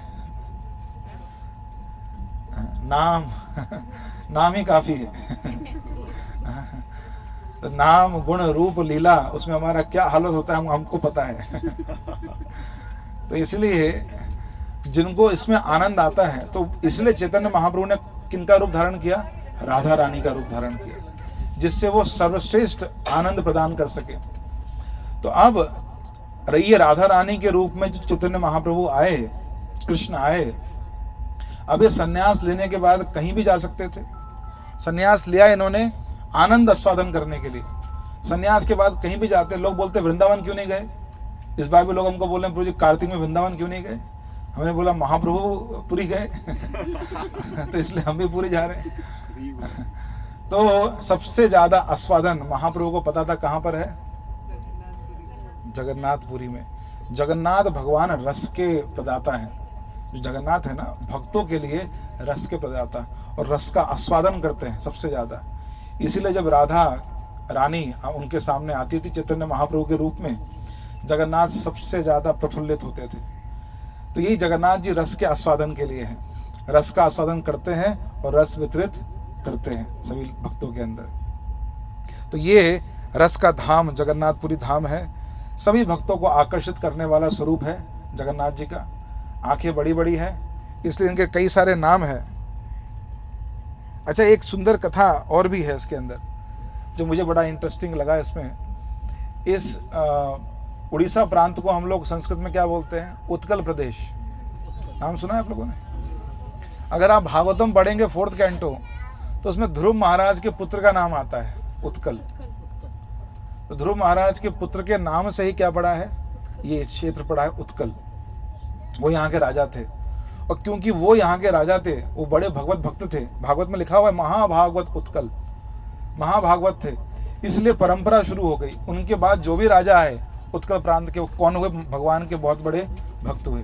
नाम ही काफी है। तो नाम गुण रूप लीला उसमें हमारा क्या हालत होता है हमको पता है। तो इसलिए जिनको इसमें आनंद आता है, तो इसलिए चैतन्य महाप्रभु ने किनका रूप धारण किया, राधा रानी का रूप धारण किया, जिससे वो सर्वश्रेष्ठ आनंद प्रदान कर सके। तो अब ये राधा रानी के रूप में जो चैतन्य महाप्रभु आए, कृष्ण आए, अब ये सन्यास लेने के बाद कहीं भी जा सकते थे। सन्यास लिया इन्होंने आनंद आस्वादन करने के लिए। सन्यास के बाद कहीं भी जाते, लोग बोलते वृंदावन क्यों नहीं गए। इस बार भी लोग हमको बोले प्रभु जी कार्तिक में वृंदावन क्यों नहीं गए। हमने बोला महाप्रभु पुरी गए तो इसलिए हम भी पुरी जा रहे हैं। तो सबसे ज्यादा आस्वादन महाप्रभु को पता था कहां पर है, जगन्नाथपुरी में। जगन्नाथ भगवान रस के प्रदाता है। जो जगन्नाथ है ना, भक्तों के लिए रस के प्रदाता और रस का आस्वादन करते हैं सबसे ज्यादा। इसीलिए जब राधा रानी उनके सामने आती थी चैतन्य महाप्रभु के रूप में, जगन्नाथ सबसे ज्यादा प्रफुल्लित होते थे। तो यही जगन्नाथ जी रस के आस्वादन के लिए हैं, रस का आस्वादन करते हैं और रस वितरित करते हैं सभी भक्तों के अंदर। तो ये रस का धाम जगन्नाथपुरी धाम है। सभी भक्तों को आकर्षित करने वाला स्वरूप है जगन्नाथ जी का। आंखें बड़ी बड़ी है, इसलिए इनके कई सारे नाम हैं। अच्छा, एक सुंदर कथा और भी है इसके अंदर जो मुझे बड़ा इंटरेस्टिंग लगा। इसमें इस उड़ीसा प्रांत को हम लोग संस्कृत में क्या बोलते हैं, उत्कल प्रदेश। नाम सुना है आप लोगों ने। अगर आप भागवतम पढ़ेंगे 4th कैंटो, तो उसमें ध्रुव महाराज के पुत्र का नाम आता है उत्कल। तो ध्रुव महाराज के पुत्र के नाम से ही क्या पड़ा है, ये क्षेत्र पड़ा है उत्कल। वो यहाँ के राजा थे, और क्योंकि वो यहाँ के राजा थे, वो बड़े भगवत भक्त थे। भागवत में लिखा हुआ है महाभागवत उत्कल, महाभागवत थे, इसलिए परंपरा शुरू हो गई। उनके बाद जो भी राजा आए उत्कल प्रांत के, कौन हुए, भगवान के बहुत बड़े भक्त हुए।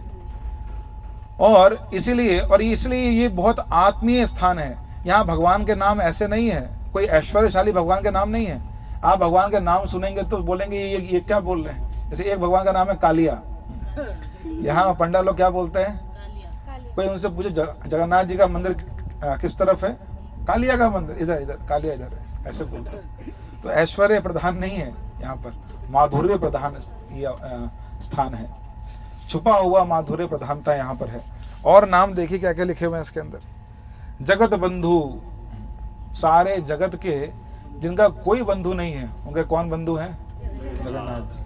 और इसलिए ये बहुत आत्मीय स्थान है। यहाँ भगवान के नाम ऐसे नहीं है, कोई ऐश्वर्यशाली भगवान के नाम नहीं है। आप भगवान के नाम सुनेंगे तो बोलेंगे ये क्या बोल रहे हैं। जैसे एक भगवान का नाम है कालिया, यहाँ पंडा लोग क्या बोलते हैं, कोई उनसे पूछे जगन्नाथ जी का मंदिर किस तरफ है, कालिया का मंदिर इधर, कालिया इधर है, ऐसे बोलते हैं। तो ऐश्वर्य प्रधान नहीं है यहाँ पर, माधुर्य प्रधान स्थान है। छुपा हुआ माधुर्य प्रधानता यहाँ पर है। और नाम देखिए क्या क्या लिखे हुए हैं इसके अंदर। जगत बंधु, सारे जगत के जिनका कोई बंधु नहीं है, उनके कौन बंधु हैं, जगन्नाथ जी।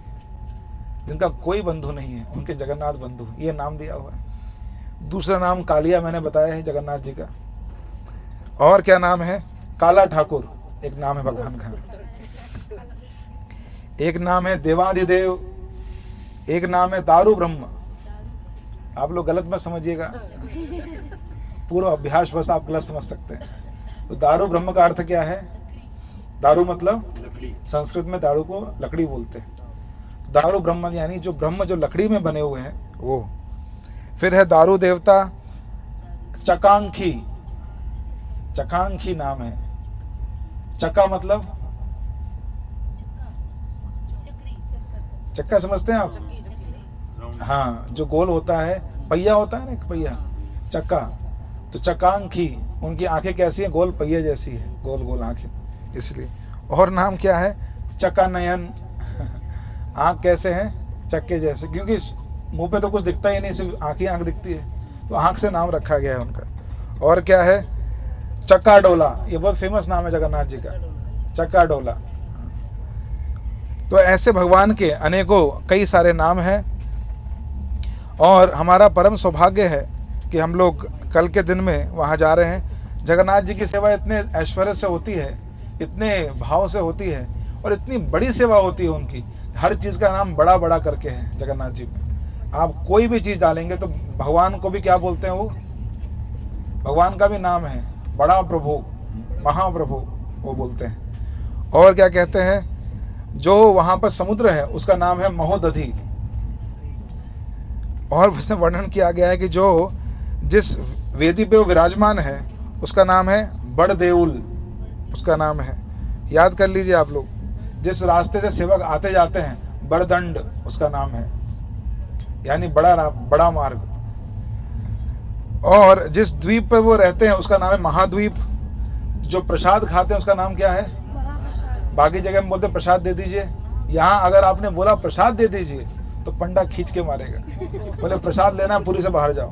जिनका कोई बंधु नहीं है, उनके जगन्नाथ बंधु, ये नाम दिया हुआ है। दूसरा नाम कालिया मैंने बताया है जगन्नाथ जी का। और क्या नाम है, काला ठाकुर एक नाम है भगवान का, एक नाम है देवाधिदेव, एक नाम है दारू ब्रह्म। आप लोग गलत मत समझिएगा, पूरा अभ्यास बस आप गलत समझ सकते हैं। तो दारू ब्रह्म का अर्थ क्या है, दारू मतलब संस्कृत में दारू को लकड़ी बोलते हैं। दारू ब्रह्म यानी जो ब्रह्म जो लकड़ी में बने हुए हैं वो। फिर है दारू देवता चकांखी, चकांखी नाम है। चक्का मतलब चक्का समझते हैं आप, हाँ, जो गोल होता है, पहिया होता है ना, एक पहिया, चक्का। तो चकांखी, उनकी आंखें कैसी हैं, गोल पहिया जैसी है, गोल गोल आंखें, इसलिए। और नाम क्या है, चक्का नयन, आंख कैसे हैं, चक्के जैसे, क्योंकि मुंह पे तो कुछ दिखता ही नहीं, सिर्फ आंख ही आंख दिखती है, तो आंख से नाम रखा गया है उनका। और क्या है, चक्का डोला, ये बहुत फेमस नाम है जगन्नाथ जी का, चक्का डोला। तो ऐसे भगवान के अनेकों कई सारे नाम हैं। और हमारा परम सौभाग्य है कि हम लोग कल के दिन में वहाँ जा रहे हैं जगन्नाथ जी की सेवा इतने ऐश्वर्य से होती है, इतने भाव से होती है और इतनी बड़ी सेवा होती है उनकी। हर चीज़ का नाम बड़ा बड़ा करके है जगन्नाथ जी में। आप कोई भी चीज़ डालेंगे तो भगवान को भी क्या बोलते हैं, वो भगवान का भी नाम है बड़ा प्रभु, महाप्रभु वो बोलते हैं। और क्या कहते हैं, जो वहाँ पर समुद्र है उसका नाम है महोदधि। और उसमें वर्णन किया गया है कि जो जिस वेदी पे वो विराजमान है उसका नाम है बड़ देउल, उसका नाम है, याद कर लीजिए आप लोग। जिस रास्ते से सेवक आते जाते हैं बड़दंड उसका नाम है, यानी बड़ा मार्ग। और जिस द्वीप पे वो रहते हैं उसका नाम है महाद्वीप। जो प्रसाद खाते हैं उसका नाम क्या है, बाकी जगह में बोलते प्रसाद दे दीजिए, यहाँ अगर आपने बोला प्रसाद दे दीजिए तो पंडा खींच के मारेगा, बोले प्रसाद लेना पूरी से बाहर जाओ,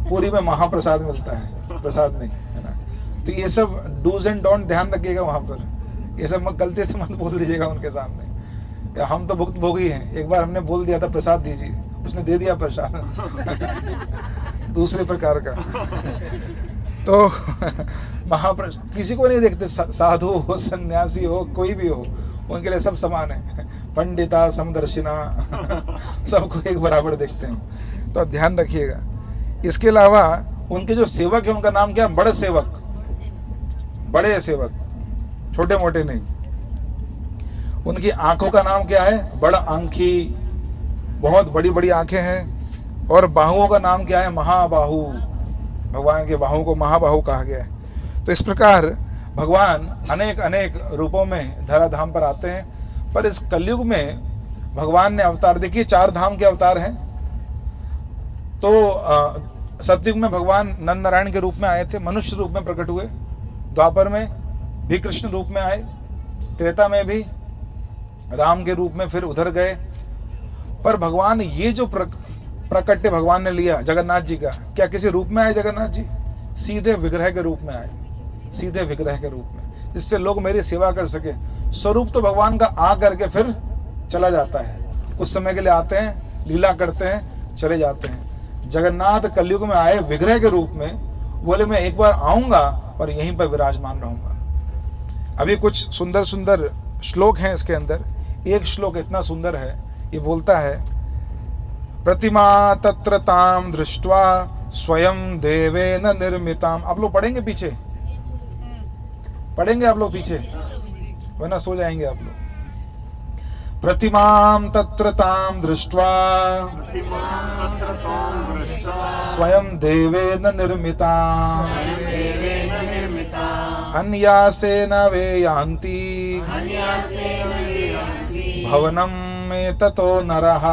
पूरी में महाप्रसाद मिलता है, प्रसाद नहीं है ना। तो ये सब डूज एंड डोंट ध्यान रखिएगा वहाँ पर, ये सब गलती से मत बोल दीजिएगा उनके सामने। या हम तो भुक्त भोगी हैं, एक बार हमने बोल दिया था प्रसाद दीजिए, उसने दे दिया प्रसाद दूसरे प्रकार का। तो किसी को नहीं देखते, साधु हो सन्यासी हो कोई भी हो, उनके लिए सब समान है, पंडिता समदर्शिना सबको एक बराबर देखते हैं, तो ध्यान रखिएगा। इसके अलावा उनके जो सेवक है उनका नाम क्या है, बड़े सेवक, बड़े सेवक, छोटे मोटे नहीं। उनकी आंखों का नाम क्या है, बड़ आंखी, बहुत बड़ी बड़ी आंखें हैं। और बाहुओं का नाम क्या है, महाबाहु, भगवान के बाहुओं को महाबाहु कहा गया है। तो इस प्रकार भगवान अनेक अनेक रूपों में धराधाम पर आते हैं। पर इस कलयुग में भगवान ने अवतार, देखिए 4 धाम के अवतार हैं। तो सतयुग में भगवान नंद नारायण के रूप में आए थे, मनुष्य रूप में प्रकट हुए, द्वापर में भी कृष्ण रूप में आए, त्रेता में भी राम के रूप में फिर उधर गए। पर भगवान ये जो प्रकट्य भगवान ने लिया जगन्नाथ जी का, क्या किसी रूप में आए जगन्नाथ जी, सीधे विग्रह के रूप में आए, सीधे विग्रह के रूप में, जिससे लोग मेरी सेवा कर सके। स्वरूप तो भगवान का आ करके फिर चला जाता है, कुछ समय के लिए आते हैं, लीला करते हैं, चले जाते हैं। जगन्नाथ कलयुग में आए विग्रह के रूप में, बोले मैं एक बार आऊंगा और यहीं पर विराजमान रहूंगा। अभी कुछ सुंदर सुंदर श्लोक हैं इसके अंदर। एक श्लोक इतना सुंदर है, ये बोलता है, प्रतिमा तत्र ताम दृष्ट्वा स्वयं देवेन निर्मिताम। आप लोग पढ़ेंगे पीछे, पढ़ेंगे आप लोग पीछे, वरना सो जाएंगे आप लोग। प्रतिमां तत्र तां दृष्ट्वा स्वयं देवेन निर्मितां अन्यासेन वे यान्ति भवनं में ततो नरः।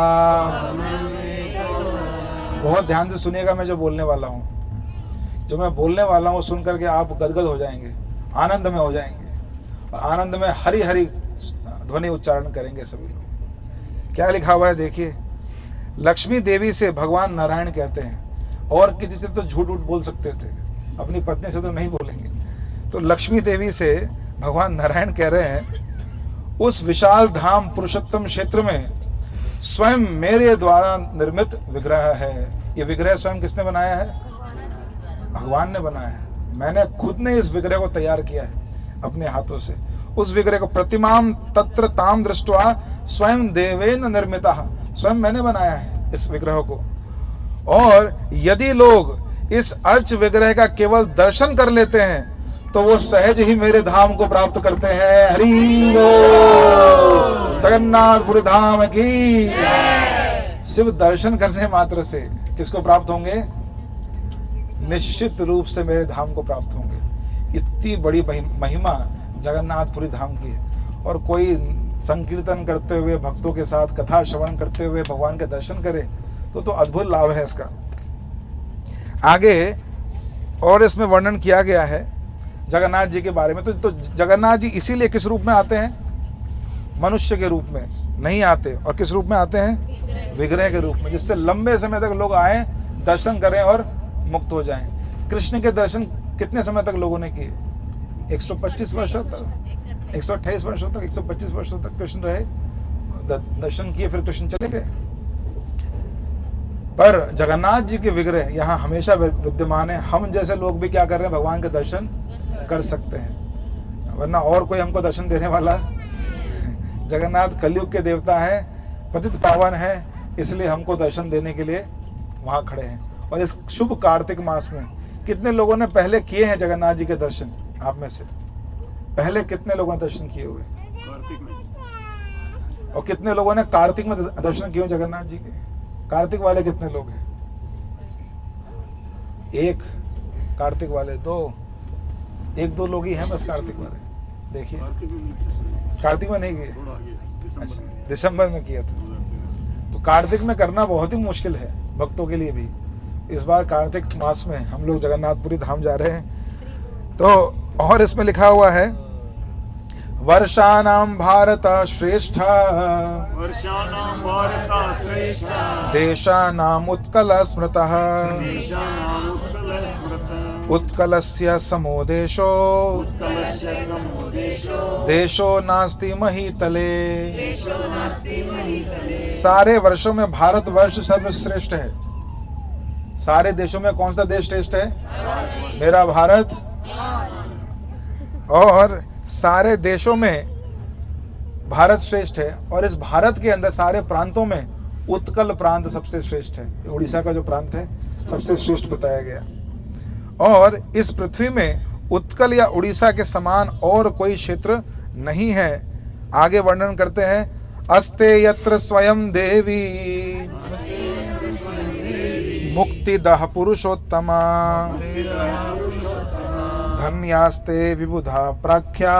बहुत ध्यान से सुनिएगा मैं जो बोलने वाला हूँ, जो मैं बोलने वाला हूँ सुन करके आप गदगद हो जाएंगे, आनंद में हो जाएंगे, और आनंद में हरि हरि ध्वनि उच्चारण करेंगे सभी लोग। क्या लिखा हुआ है देखिए, लक्ष्मी देवी से भगवान नारायण कहते हैं, और किसी से तो झूठ उठ बोल सकते थे, अपनी पत्नी से तो नहीं बोलेंगे। तो लक्ष्मी देवी से भगवान नारायण कह रहे हैं, उस विशाल धाम पुरुषोत्तम क्षेत्र में स्वयं मेरे द्वारा निर्मित विग्रह है। ये विग्रह स्वयं किसने बनाया है, भगवान ने बनाया है। मैंने खुद ने इस विग्रह को तैयार किया है अपने हाथों से। उस विग्रह को प्रतिमाम तत्र ताम दृष्ट्वा स्वयं देवेन निर्मिता, स्वयं मैंने बनाया है इस विग्रह को। और यदि लोग इस अर्च विग्रह का केवल दर्शन कर लेते हैं तो वो सहज ही मेरे धाम को प्राप्त करते हैं। हरि बोल, जगन्नाथपुरी धाम की। सिर्फ दर्शन करने मात्र से किसको प्राप्त होंगे, निश्चित रूप से मेरे धाम को प्राप्त होंगे। इतनी बड़ी महिमा जगन्नाथपुरी धाम की है। और कोई संकीर्तन करते हुए भक्तों के साथ कथा श्रवण करते हुए भगवान के दर्शन करे तो अद्भुत लाभ है इसका। आगे और इसमें वर्णन किया गया है जगन्नाथ जी के बारे में। तो जगन्नाथ जी इसीलिए किस रूप में आते हैं, मनुष्य के रूप में नहीं आते, और किस रूप में आते हैं, विग्रह के रूप में, जिससे लंबे समय तक लोग आए, दर्शन करें और मुक्त हो जाएं। कृष्ण के दर्शन कितने समय तक लोगों ने किए, 125 वर्षों तक, 128 वर्षों तक, 125 वर्षों तक कृष्ण रहे, दर्शन किए, फिर कृष्ण चले गए। पर जगन्नाथ जी के विग्रह यहाँ हमेशा विद्यमान है। हम जैसे लोग भी क्या कर रहे हैं, भगवान के दर्शन कर सकते हैं, वरना और कोई हमको दर्शन देने वाला। जगन्नाथ कलयुग के देवता है, पतित पावन है, इसलिए हमको दर्शन देने के लिए वहाँ खड़े हैं। और इस शुभ कार्तिक मास में कितने लोगों ने पहले किए हैं जगन्नाथ जी के दर्शन? आप में से पहले कितने लोगों ने दर्शन किए हुए? कार्तिक में। और कितने लोगों ने कार्तिक में दर्शन किए जगन्नाथ जी के? कार्तिक वाले कितने लोग हैं? एक कार्तिक वाले, दो, एक दो लोग ही हैं बस कार्तिक वाले। देखिए कार्तिक में नहीं किए, थोड़ा आगे अच्छा दिसंबर में किया था। तो कार्तिक में करना बहुत ही मुश्किल है भक्तों के लिए भी। इस बार कार्तिक मास में हम लोग जगन्नाथपुरी धाम जा रहे हैं। तो और इसमें लिखा हुआ है, वर्षाणां भारत श्रेष्ठ, वर्षाणां भारत श्रेष्ठ, देशानां उत्कल स्मृतः, देशानां उत्कल स्मृतः, उत्कलस्य समो देशो, उत्कलस्य समो देशो, देशो नास्ति महीतले। देशो नास्ति महीतले। सारे वर्षों में भारत वर्ष सर्वश्रेष्ठ है। सारे देशों में कौन सा देश श्रेष्ठ है? मेरा भारत। और सारे देशों में भारत श्रेष्ठ है। और इस भारत के अंदर सारे प्रांतों में उत्कल प्रांत सबसे श्रेष्ठ है। उड़ीसा का जो प्रांत है सबसे श्रेष्ठ बताया गया। और इस पृथ्वी में उत्कल या उड़ीसा के समान और कोई क्षेत्र नहीं है। आगे वर्णन करते हैं, अस्ते यत्र स्वयं देवी मुक्तिदः पुरुषोत्तमा, धन्यास्ते विबुधा प्राख्या,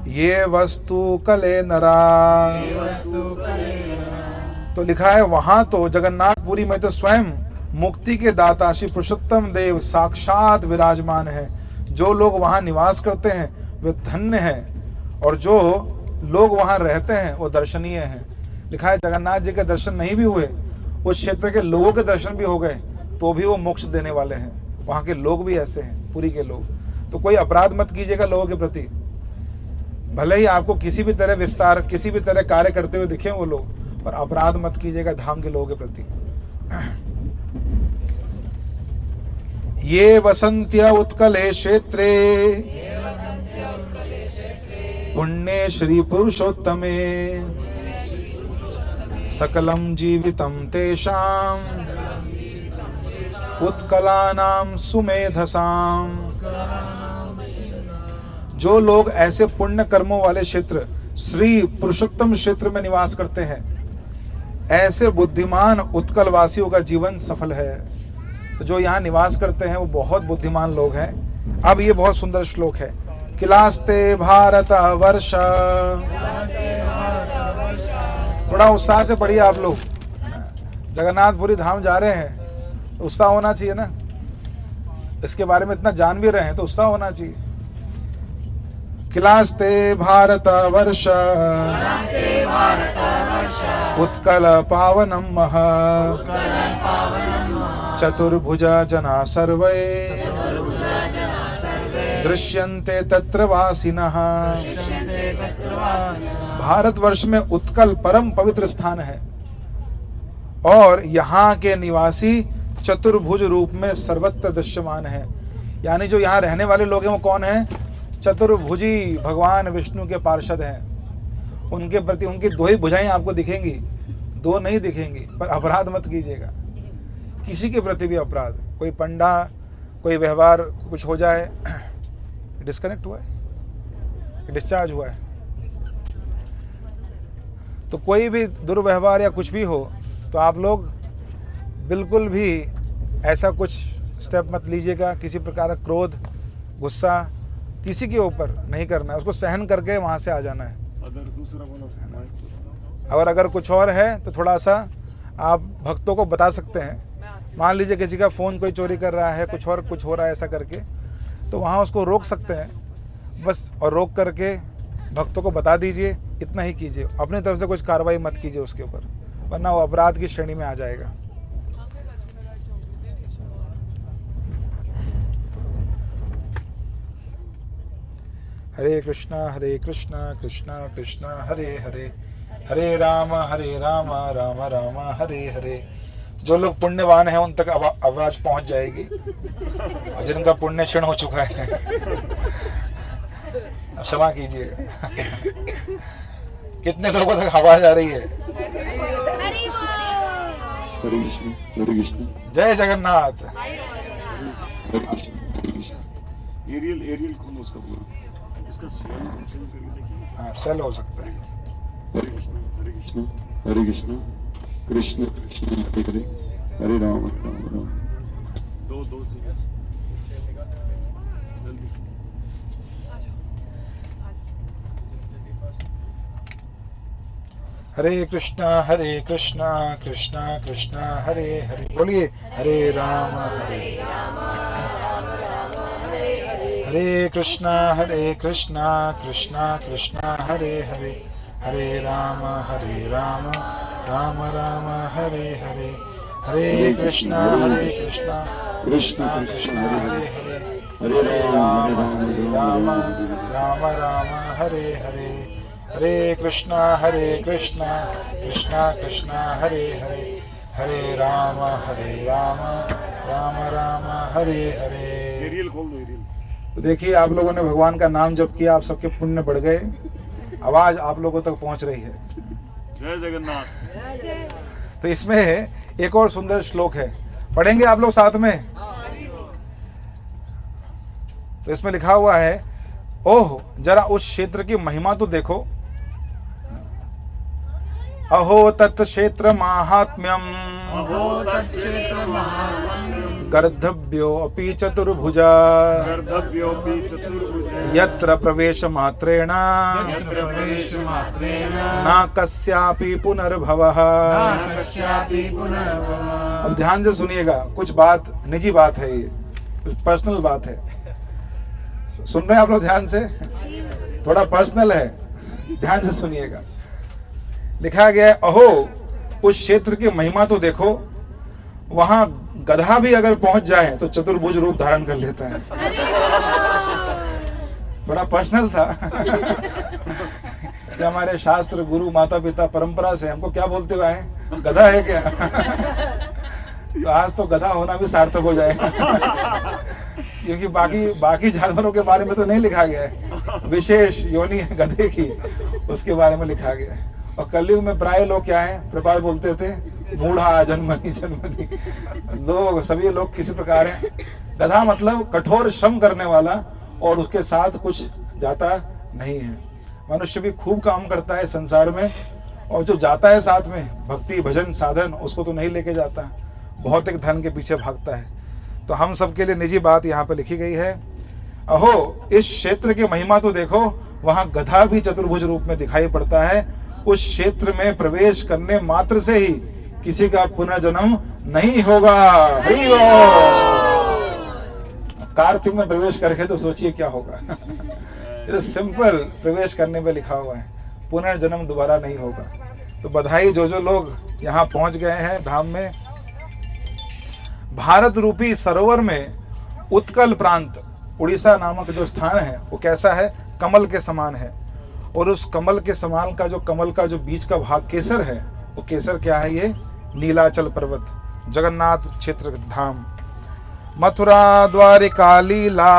ये वस्तु कले नरा। तो लिखा है वहां तो जगन्नाथपुरी में तो स्वयं मुक्ति के दाता श्री पुरुषोत्तम देव साक्षात विराजमान है। जो लोग वहां निवास करते हैं वे धन्य हैं, और जो लोग वहां रहते हैं वो दर्शनीय हैं। लिखा है जगन्नाथ जी के दर्शन नहीं भी हुए, उस क्षेत्र के लोगों के दर्शन भी हो गए तो भी वो मोक्ष देने वाले हैं। वहाँ के लोग भी ऐसे हैं, पुरी के लोग। तो कोई अपराध मत कीजिएगा लोगों के प्रति। भले ही आपको किसी भी तरह विस्तार, किसी भी तरह कार्य करते हुए दिखे वो लोग, पर अपराध मत कीजिएगा धाम के लोगों के प्रति। ये वसंत्य उत्कले क्षेत्रे पुण्ये श्री पुरुषोत्तमे, सकलम जीवितम तेषां उत्कलानां सुमेधसां। जो लोग ऐसे पुण्य कर्मों वाले क्षेत्र श्री पुरुषोत्तम क्षेत्र में निवास करते हैं, ऐसे बुद्धिमान उत्कल वासियों का जीवन सफल है। तो जो यहाँ निवास करते हैं वो बहुत बुद्धिमान लोग हैं। अब ये बहुत सुंदर श्लोक है, किलास्ते भारत वर्ष। थोड़ा उत्साह से पढ़िए आप लोग। जगन्नाथपुरी धाम जा रहे हैं तो उत्साह होना चाहिए ना। इसके बारे में इतना जान भी रहे हैं तो उत्साह होना चाहिए। किलास्ते भारत वर्ष, उत्कल पावनम मह, चतुर्भुज जना सर्वे, दृश्यन्ते तत्र वासिनः। भारतवर्ष में उत्कल परम पवित्र स्थान है और यहाँ के निवासी चतुर्भुज रूप में सर्वत्र दृश्यमान है। यानी जो यहाँ रहने वाले लोग हैं वो कौन है? चतुर्भुजी भगवान विष्णु के पार्षद हैं। उनके प्रति उनकी दो ही भुजाएं आपको दिखेंगी, दो नहीं दिखेंगी। पर अपराध मत कीजिएगा किसी के प्रति भी। अपराध, कोई पंडा, कोई व्यवहार कुछ हो जाए, डिस्कनेक्ट हुआ है, डिस्चार्ज हुआ है, तो कोई भी दुर्व्यवहार या कुछ भी हो तो आप लोग बिल्कुल भी ऐसा कुछ स्टेप मत लीजिएगा। किसी प्रकार का क्रोध, गुस्सा किसी के ऊपर नहीं करना है, उसको सहन करके वहाँ से आ जाना है। अगर दूसरा बोलो, और अगर कुछ और है तो थोड़ा सा आप भक्तों को बता सकते हैं। मान लीजिए किसी का फ़ोन कोई चोरी कर रहा है, कुछ और कुछ हो रहा है ऐसा करके, तो वहाँ उसको रोक सकते हैं बस। और रोक करके भक्तों को बता दीजिए, इतना ही कीजिए। अपनी तरफ से कुछ कार्रवाई मत कीजिए उसके ऊपर, वरना वो अपराध की श्रेणी में आ जाएगा। हरे कृष्णा कृष्णा कृष्णा हरे हरे, हरे राम राम राम हरे हरे। जो लोग पुण्यवान हैं उन तक आवाज पहुंच जाएगी, और जिनका पुण्य क्षीण हो चुका है अब क्षमा कीजिएगा। कितने लोगों तक आवाज आ रही है? हरे कृष्ण हरे कृष्ण जय जगन्नाथ। हरे कृष्ण हरे कृष्ण। एरियल खोलो उसका पूरा, उसका सेल करके देखिए। हाँ, सेल हो सकता है। हरे कृष्ण हरे कृष्ण हरे कृष्ण कृष्ण कृष्ण हरे हरे हरे राम राम। दो से जल्दी से। हरे कृष्णा कृष्णा कृष्णा हरे हरे। बोलिए हरे राम हरे कृष्णा कृष्णा कृष्णा हरे हरे हरे राम राम राम हरे हरे। हरे कृष्णा कृष्णा कृष्णा हरे हरे हरे राम राम हरे हरे। हरे कृष्णा कृष्णा हरे हरे हरे राम राम हरे हरे। एरियल खोल दो एरियल। तो देखिए, आप लोगों ने भगवान का नाम जप किया, आप सबके पुण्य बढ़ गए, आवाज आप लोगों तक पहुंच रही है। जय जगन्नाथ। तो इसमें एक और सुंदर श्लोक है, पढ़ेंगे आप लोग साथ में। तो इसमें लिखा हुआ है, ओह जरा उस क्षेत्र की महिमा तो देखो, अहो तत् क्षेत्र माहात्म्यम गर्धभ्योऽपि चतुर्भुजा यत्र प्रवेश मात्रेण न कस्यापि पुनर्भवः। अब ध्यान से सुनिएगा, कुछ बात निजी बात है, ये कुछ पर्सनल बात है। सुन रहे हैं आप लोग ध्यान से? थोड़ा पर्सनल है, ध्यान से सुनिएगा। लिखा गया है, अहो उस क्षेत्र की महिमा तो देखो, वहां गधा भी अगर पहुंच जाए तो चतुर्भुज रूप धारण कर लेता है। थोड़ा पर्सनल था कि हमारे शास्त्र, गुरु, माता पिता परंपरा से हमको क्या बोलते हुए आए, गधा है क्या? तो आज तो गधा होना भी सार्थक हो जाएगा क्योंकि बाकी जानवरों के बारे में तो नहीं लिखा गया है, विशेष योनि है गधे की, उसके बारे में लिखा गया है। और कलयुग में प्राय लोग क्या है, प्रभुपाद बोलते थे, बूढ़ा जन्मनी लोग, सभी लोग किसी प्रकार है। गधा मतलब कठोर श्रम करने वाला, और उसके साथ कुछ जाता नहीं है। मनुष्य भी खूब काम करता है संसार में, और जो जाता है साथ में भक्ति भजन साधन, उसको तो नहीं लेके जाता, भौतिक धन के पीछे भागता है। तो हम सबके लिए निजी बात यहाँ पे लिखी गई है, अहो इस क्षेत्र की महिमा तो देखो, वहां गधा भी चतुर्भुज रूप में दिखाई पड़ता है। उस क्षेत्र में प्रवेश करने मात्र से ही किसी का पुनर्जन्म नहीं होगा। हरि बोल। कार्तिक में प्रवेश करके तो सोचिए क्या होगा। ये तो सिंपल प्रवेश करने में लिखा हुआ है, पुनर्जन्म दोबारा नहीं होगा। तो बधाई जो लोग यहाँ पहुंच गए हैं धाम में। भारत रूपी सरोवर में उत्कल प्रांत, उड़ीसा नामक जो स्थान है, वो कैसा है, कमल के समान है। और उस कमल के समान का जो बीच का भाग केसर है, वो केसर क्या है, ये नीलाचल पर्वत, जगन्नाथ क्षेत्र धाम। मथुरा द्वारिका लीला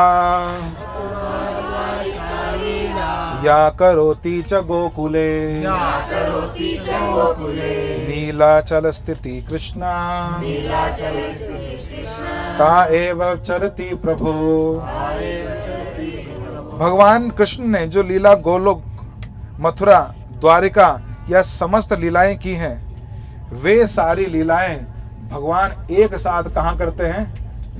या करोति च गोकुले नीलाचल स्थिति कृष्णा ता एव चरति प्रभु। भगवान कृष्ण ने जो लीला गोलोक, मथुरा, द्वारिका या समस्त लीलाएं की हैं, वे सारी लीलाएं भगवान एक साथ कहाँ करते हैं,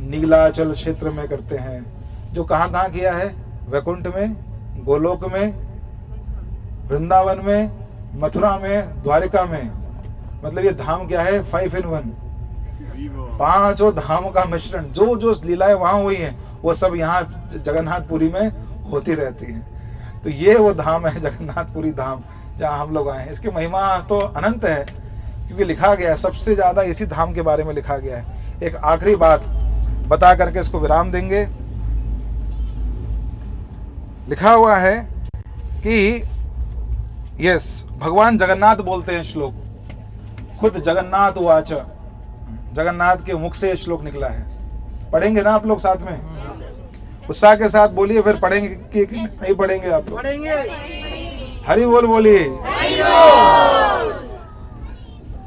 नीलाचल क्षेत्र में करते हैं। जो कहाँ किया है, वैकुंठ में, गोलोक में, वृंदावन में, मथुरा में, द्वारिका में। मतलब ये धाम क्या है, 5 in 1, पांचों धामों का मिश्रण। जो लीलाएं वहां हुई हैं, वो सब यहाँ जगन्नाथपुरी में होती रहती हैं। तो ये वो धाम है, जगन्नाथपुरी धाम, जहाँ हम लोग आए हैं। इसकी महिमा तो अनंत है, क्योंकि लिखा गया है, सबसे ज्यादा इसी धाम के बारे में लिखा गया है। एक आखिरी बात बता करके इसको विराम देंगे। लिखा हुआ है कि यस, भगवान जगन्नाथ बोलते हैं श्लोक, खुद जगन्नाथ वाच, जगन्नाथ के मुख से ये श्लोक निकला है। पढ़ेंगे ना आप लोग साथ में? उत्साह के साथ बोलिए, फिर पढ़ेंगे कि नहीं पढ़ेंगे आप लोग? हरि बोल बोलिए।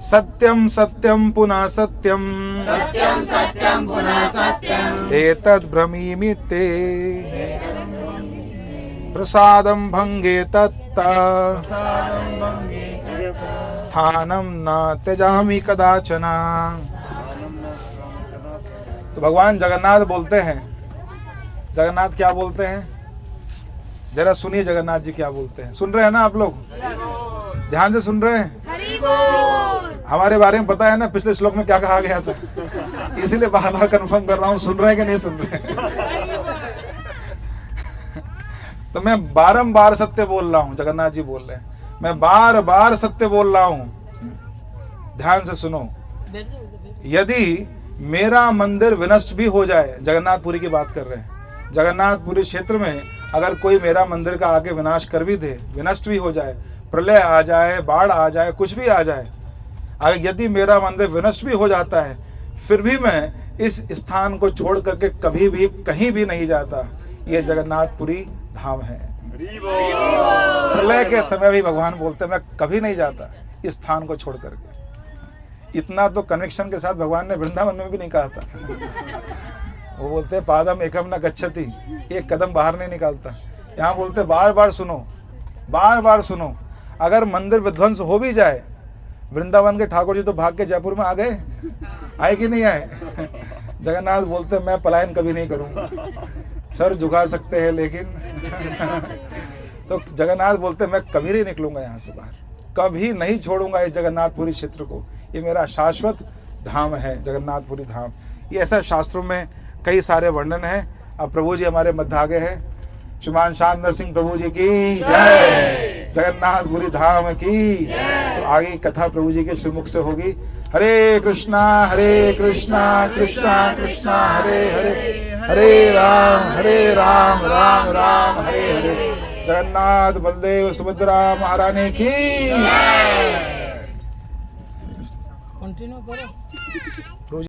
सत्यम सत्यम पुनः सत्यम, सत्यम सत्यम पुनः सत्यम, एतद् ब्रवीमि ते, प्रसादं भंगे तत्ता, स्थानं न त्यजामि कदाचन। तो भगवान जगन्नाथ बोलते हैं, जगन्नाथ क्या बोलते हैं? जरा सुनिए जगन्नाथ जी क्या बोलते हैं। सुन रहे हैं ना आप लोग? ध्यान से सुन रहे हैं? हरि बोल। हमारे बारे में पता है ना पिछले श्लोक में क्या कहा गया था, इसीलिए बार बार कंफर्म कर रहा हूँ सुन रहे हैं कि नहीं सुन रहे हैं। तो मैं बारंबार सत्य बोल रहा हूँ, जगन्नाथ जी बोल रहे हैं, मैं बार बार सत्य बोल रहा हूँ। ध्यान से सुनो, यदि मेरा मंदिर विनष्ट भी हो जाए, जगन्नाथपुरी की बात कर रहे हैं, जगन्नाथपुरी क्षेत्र में अगर कोई मेरा मंदिर का आगे विनाश कर भी दे, विनष्ट भी हो जाए, प्रलय आ जाए, बाढ़ आ जाए, कुछ भी आ जाए, अगर यदि मेरा मंदिर विनष्ट भी हो जाता है, फिर भी मैं इस स्थान को छोड़ करके कभी भी कहीं भी नहीं जाता। ये जगन्नाथपुरी धाम है। प्रलय के समय भी भगवान बोलते हैं मैं कभी नहीं जाता इस स्थान को छोड़ करके। इतना तो कन्विक्शन के साथ भगवान ने वृंदावन में भी नहीं कहा था। वो बोलते पादम एकम न गच्छति, एक कदम बाहर नहीं निकालता। यहाँ बोलते बार बार सुनो, बार बार सुनो, अगर मंदिर विध्वंस हो भी जाए, वृंदावन के ठाकुर जी तो भाग के जयपुर में आ गए, आए कि नहीं आए? जगन्नाथ बोलते मैं पलायन कभी नहीं करूंगा, सर झुका सकते हैं लेकिन तो जगन्नाथ बोलते मैं कभी नहीं निकलूंगा यहाँ से बाहर, कभी नहीं छोड़ूंगा इस जगन्नाथपुरी क्षेत्र को। ये मेरा शाश्वत धाम है, जगन्नाथपुरी धाम। ये ऐसा शास्त्रों में कई सारे वर्णन है। अब प्रभु जी हमारे मध्य आगे हैं, श्रीमान शांत सिंह प्रभु जी की जय, जगन्नाथपुरी धाम की। तो आगे कथा प्रभु जी के श्रीमुख से होगी। हरे कृष्णा कृष्णा कृष्णा हरे हरे, हरे राम राम राम हरे हरे। जगन्नाथ बलदेव सुभद्रा महारानी की कंटिन्यू करो।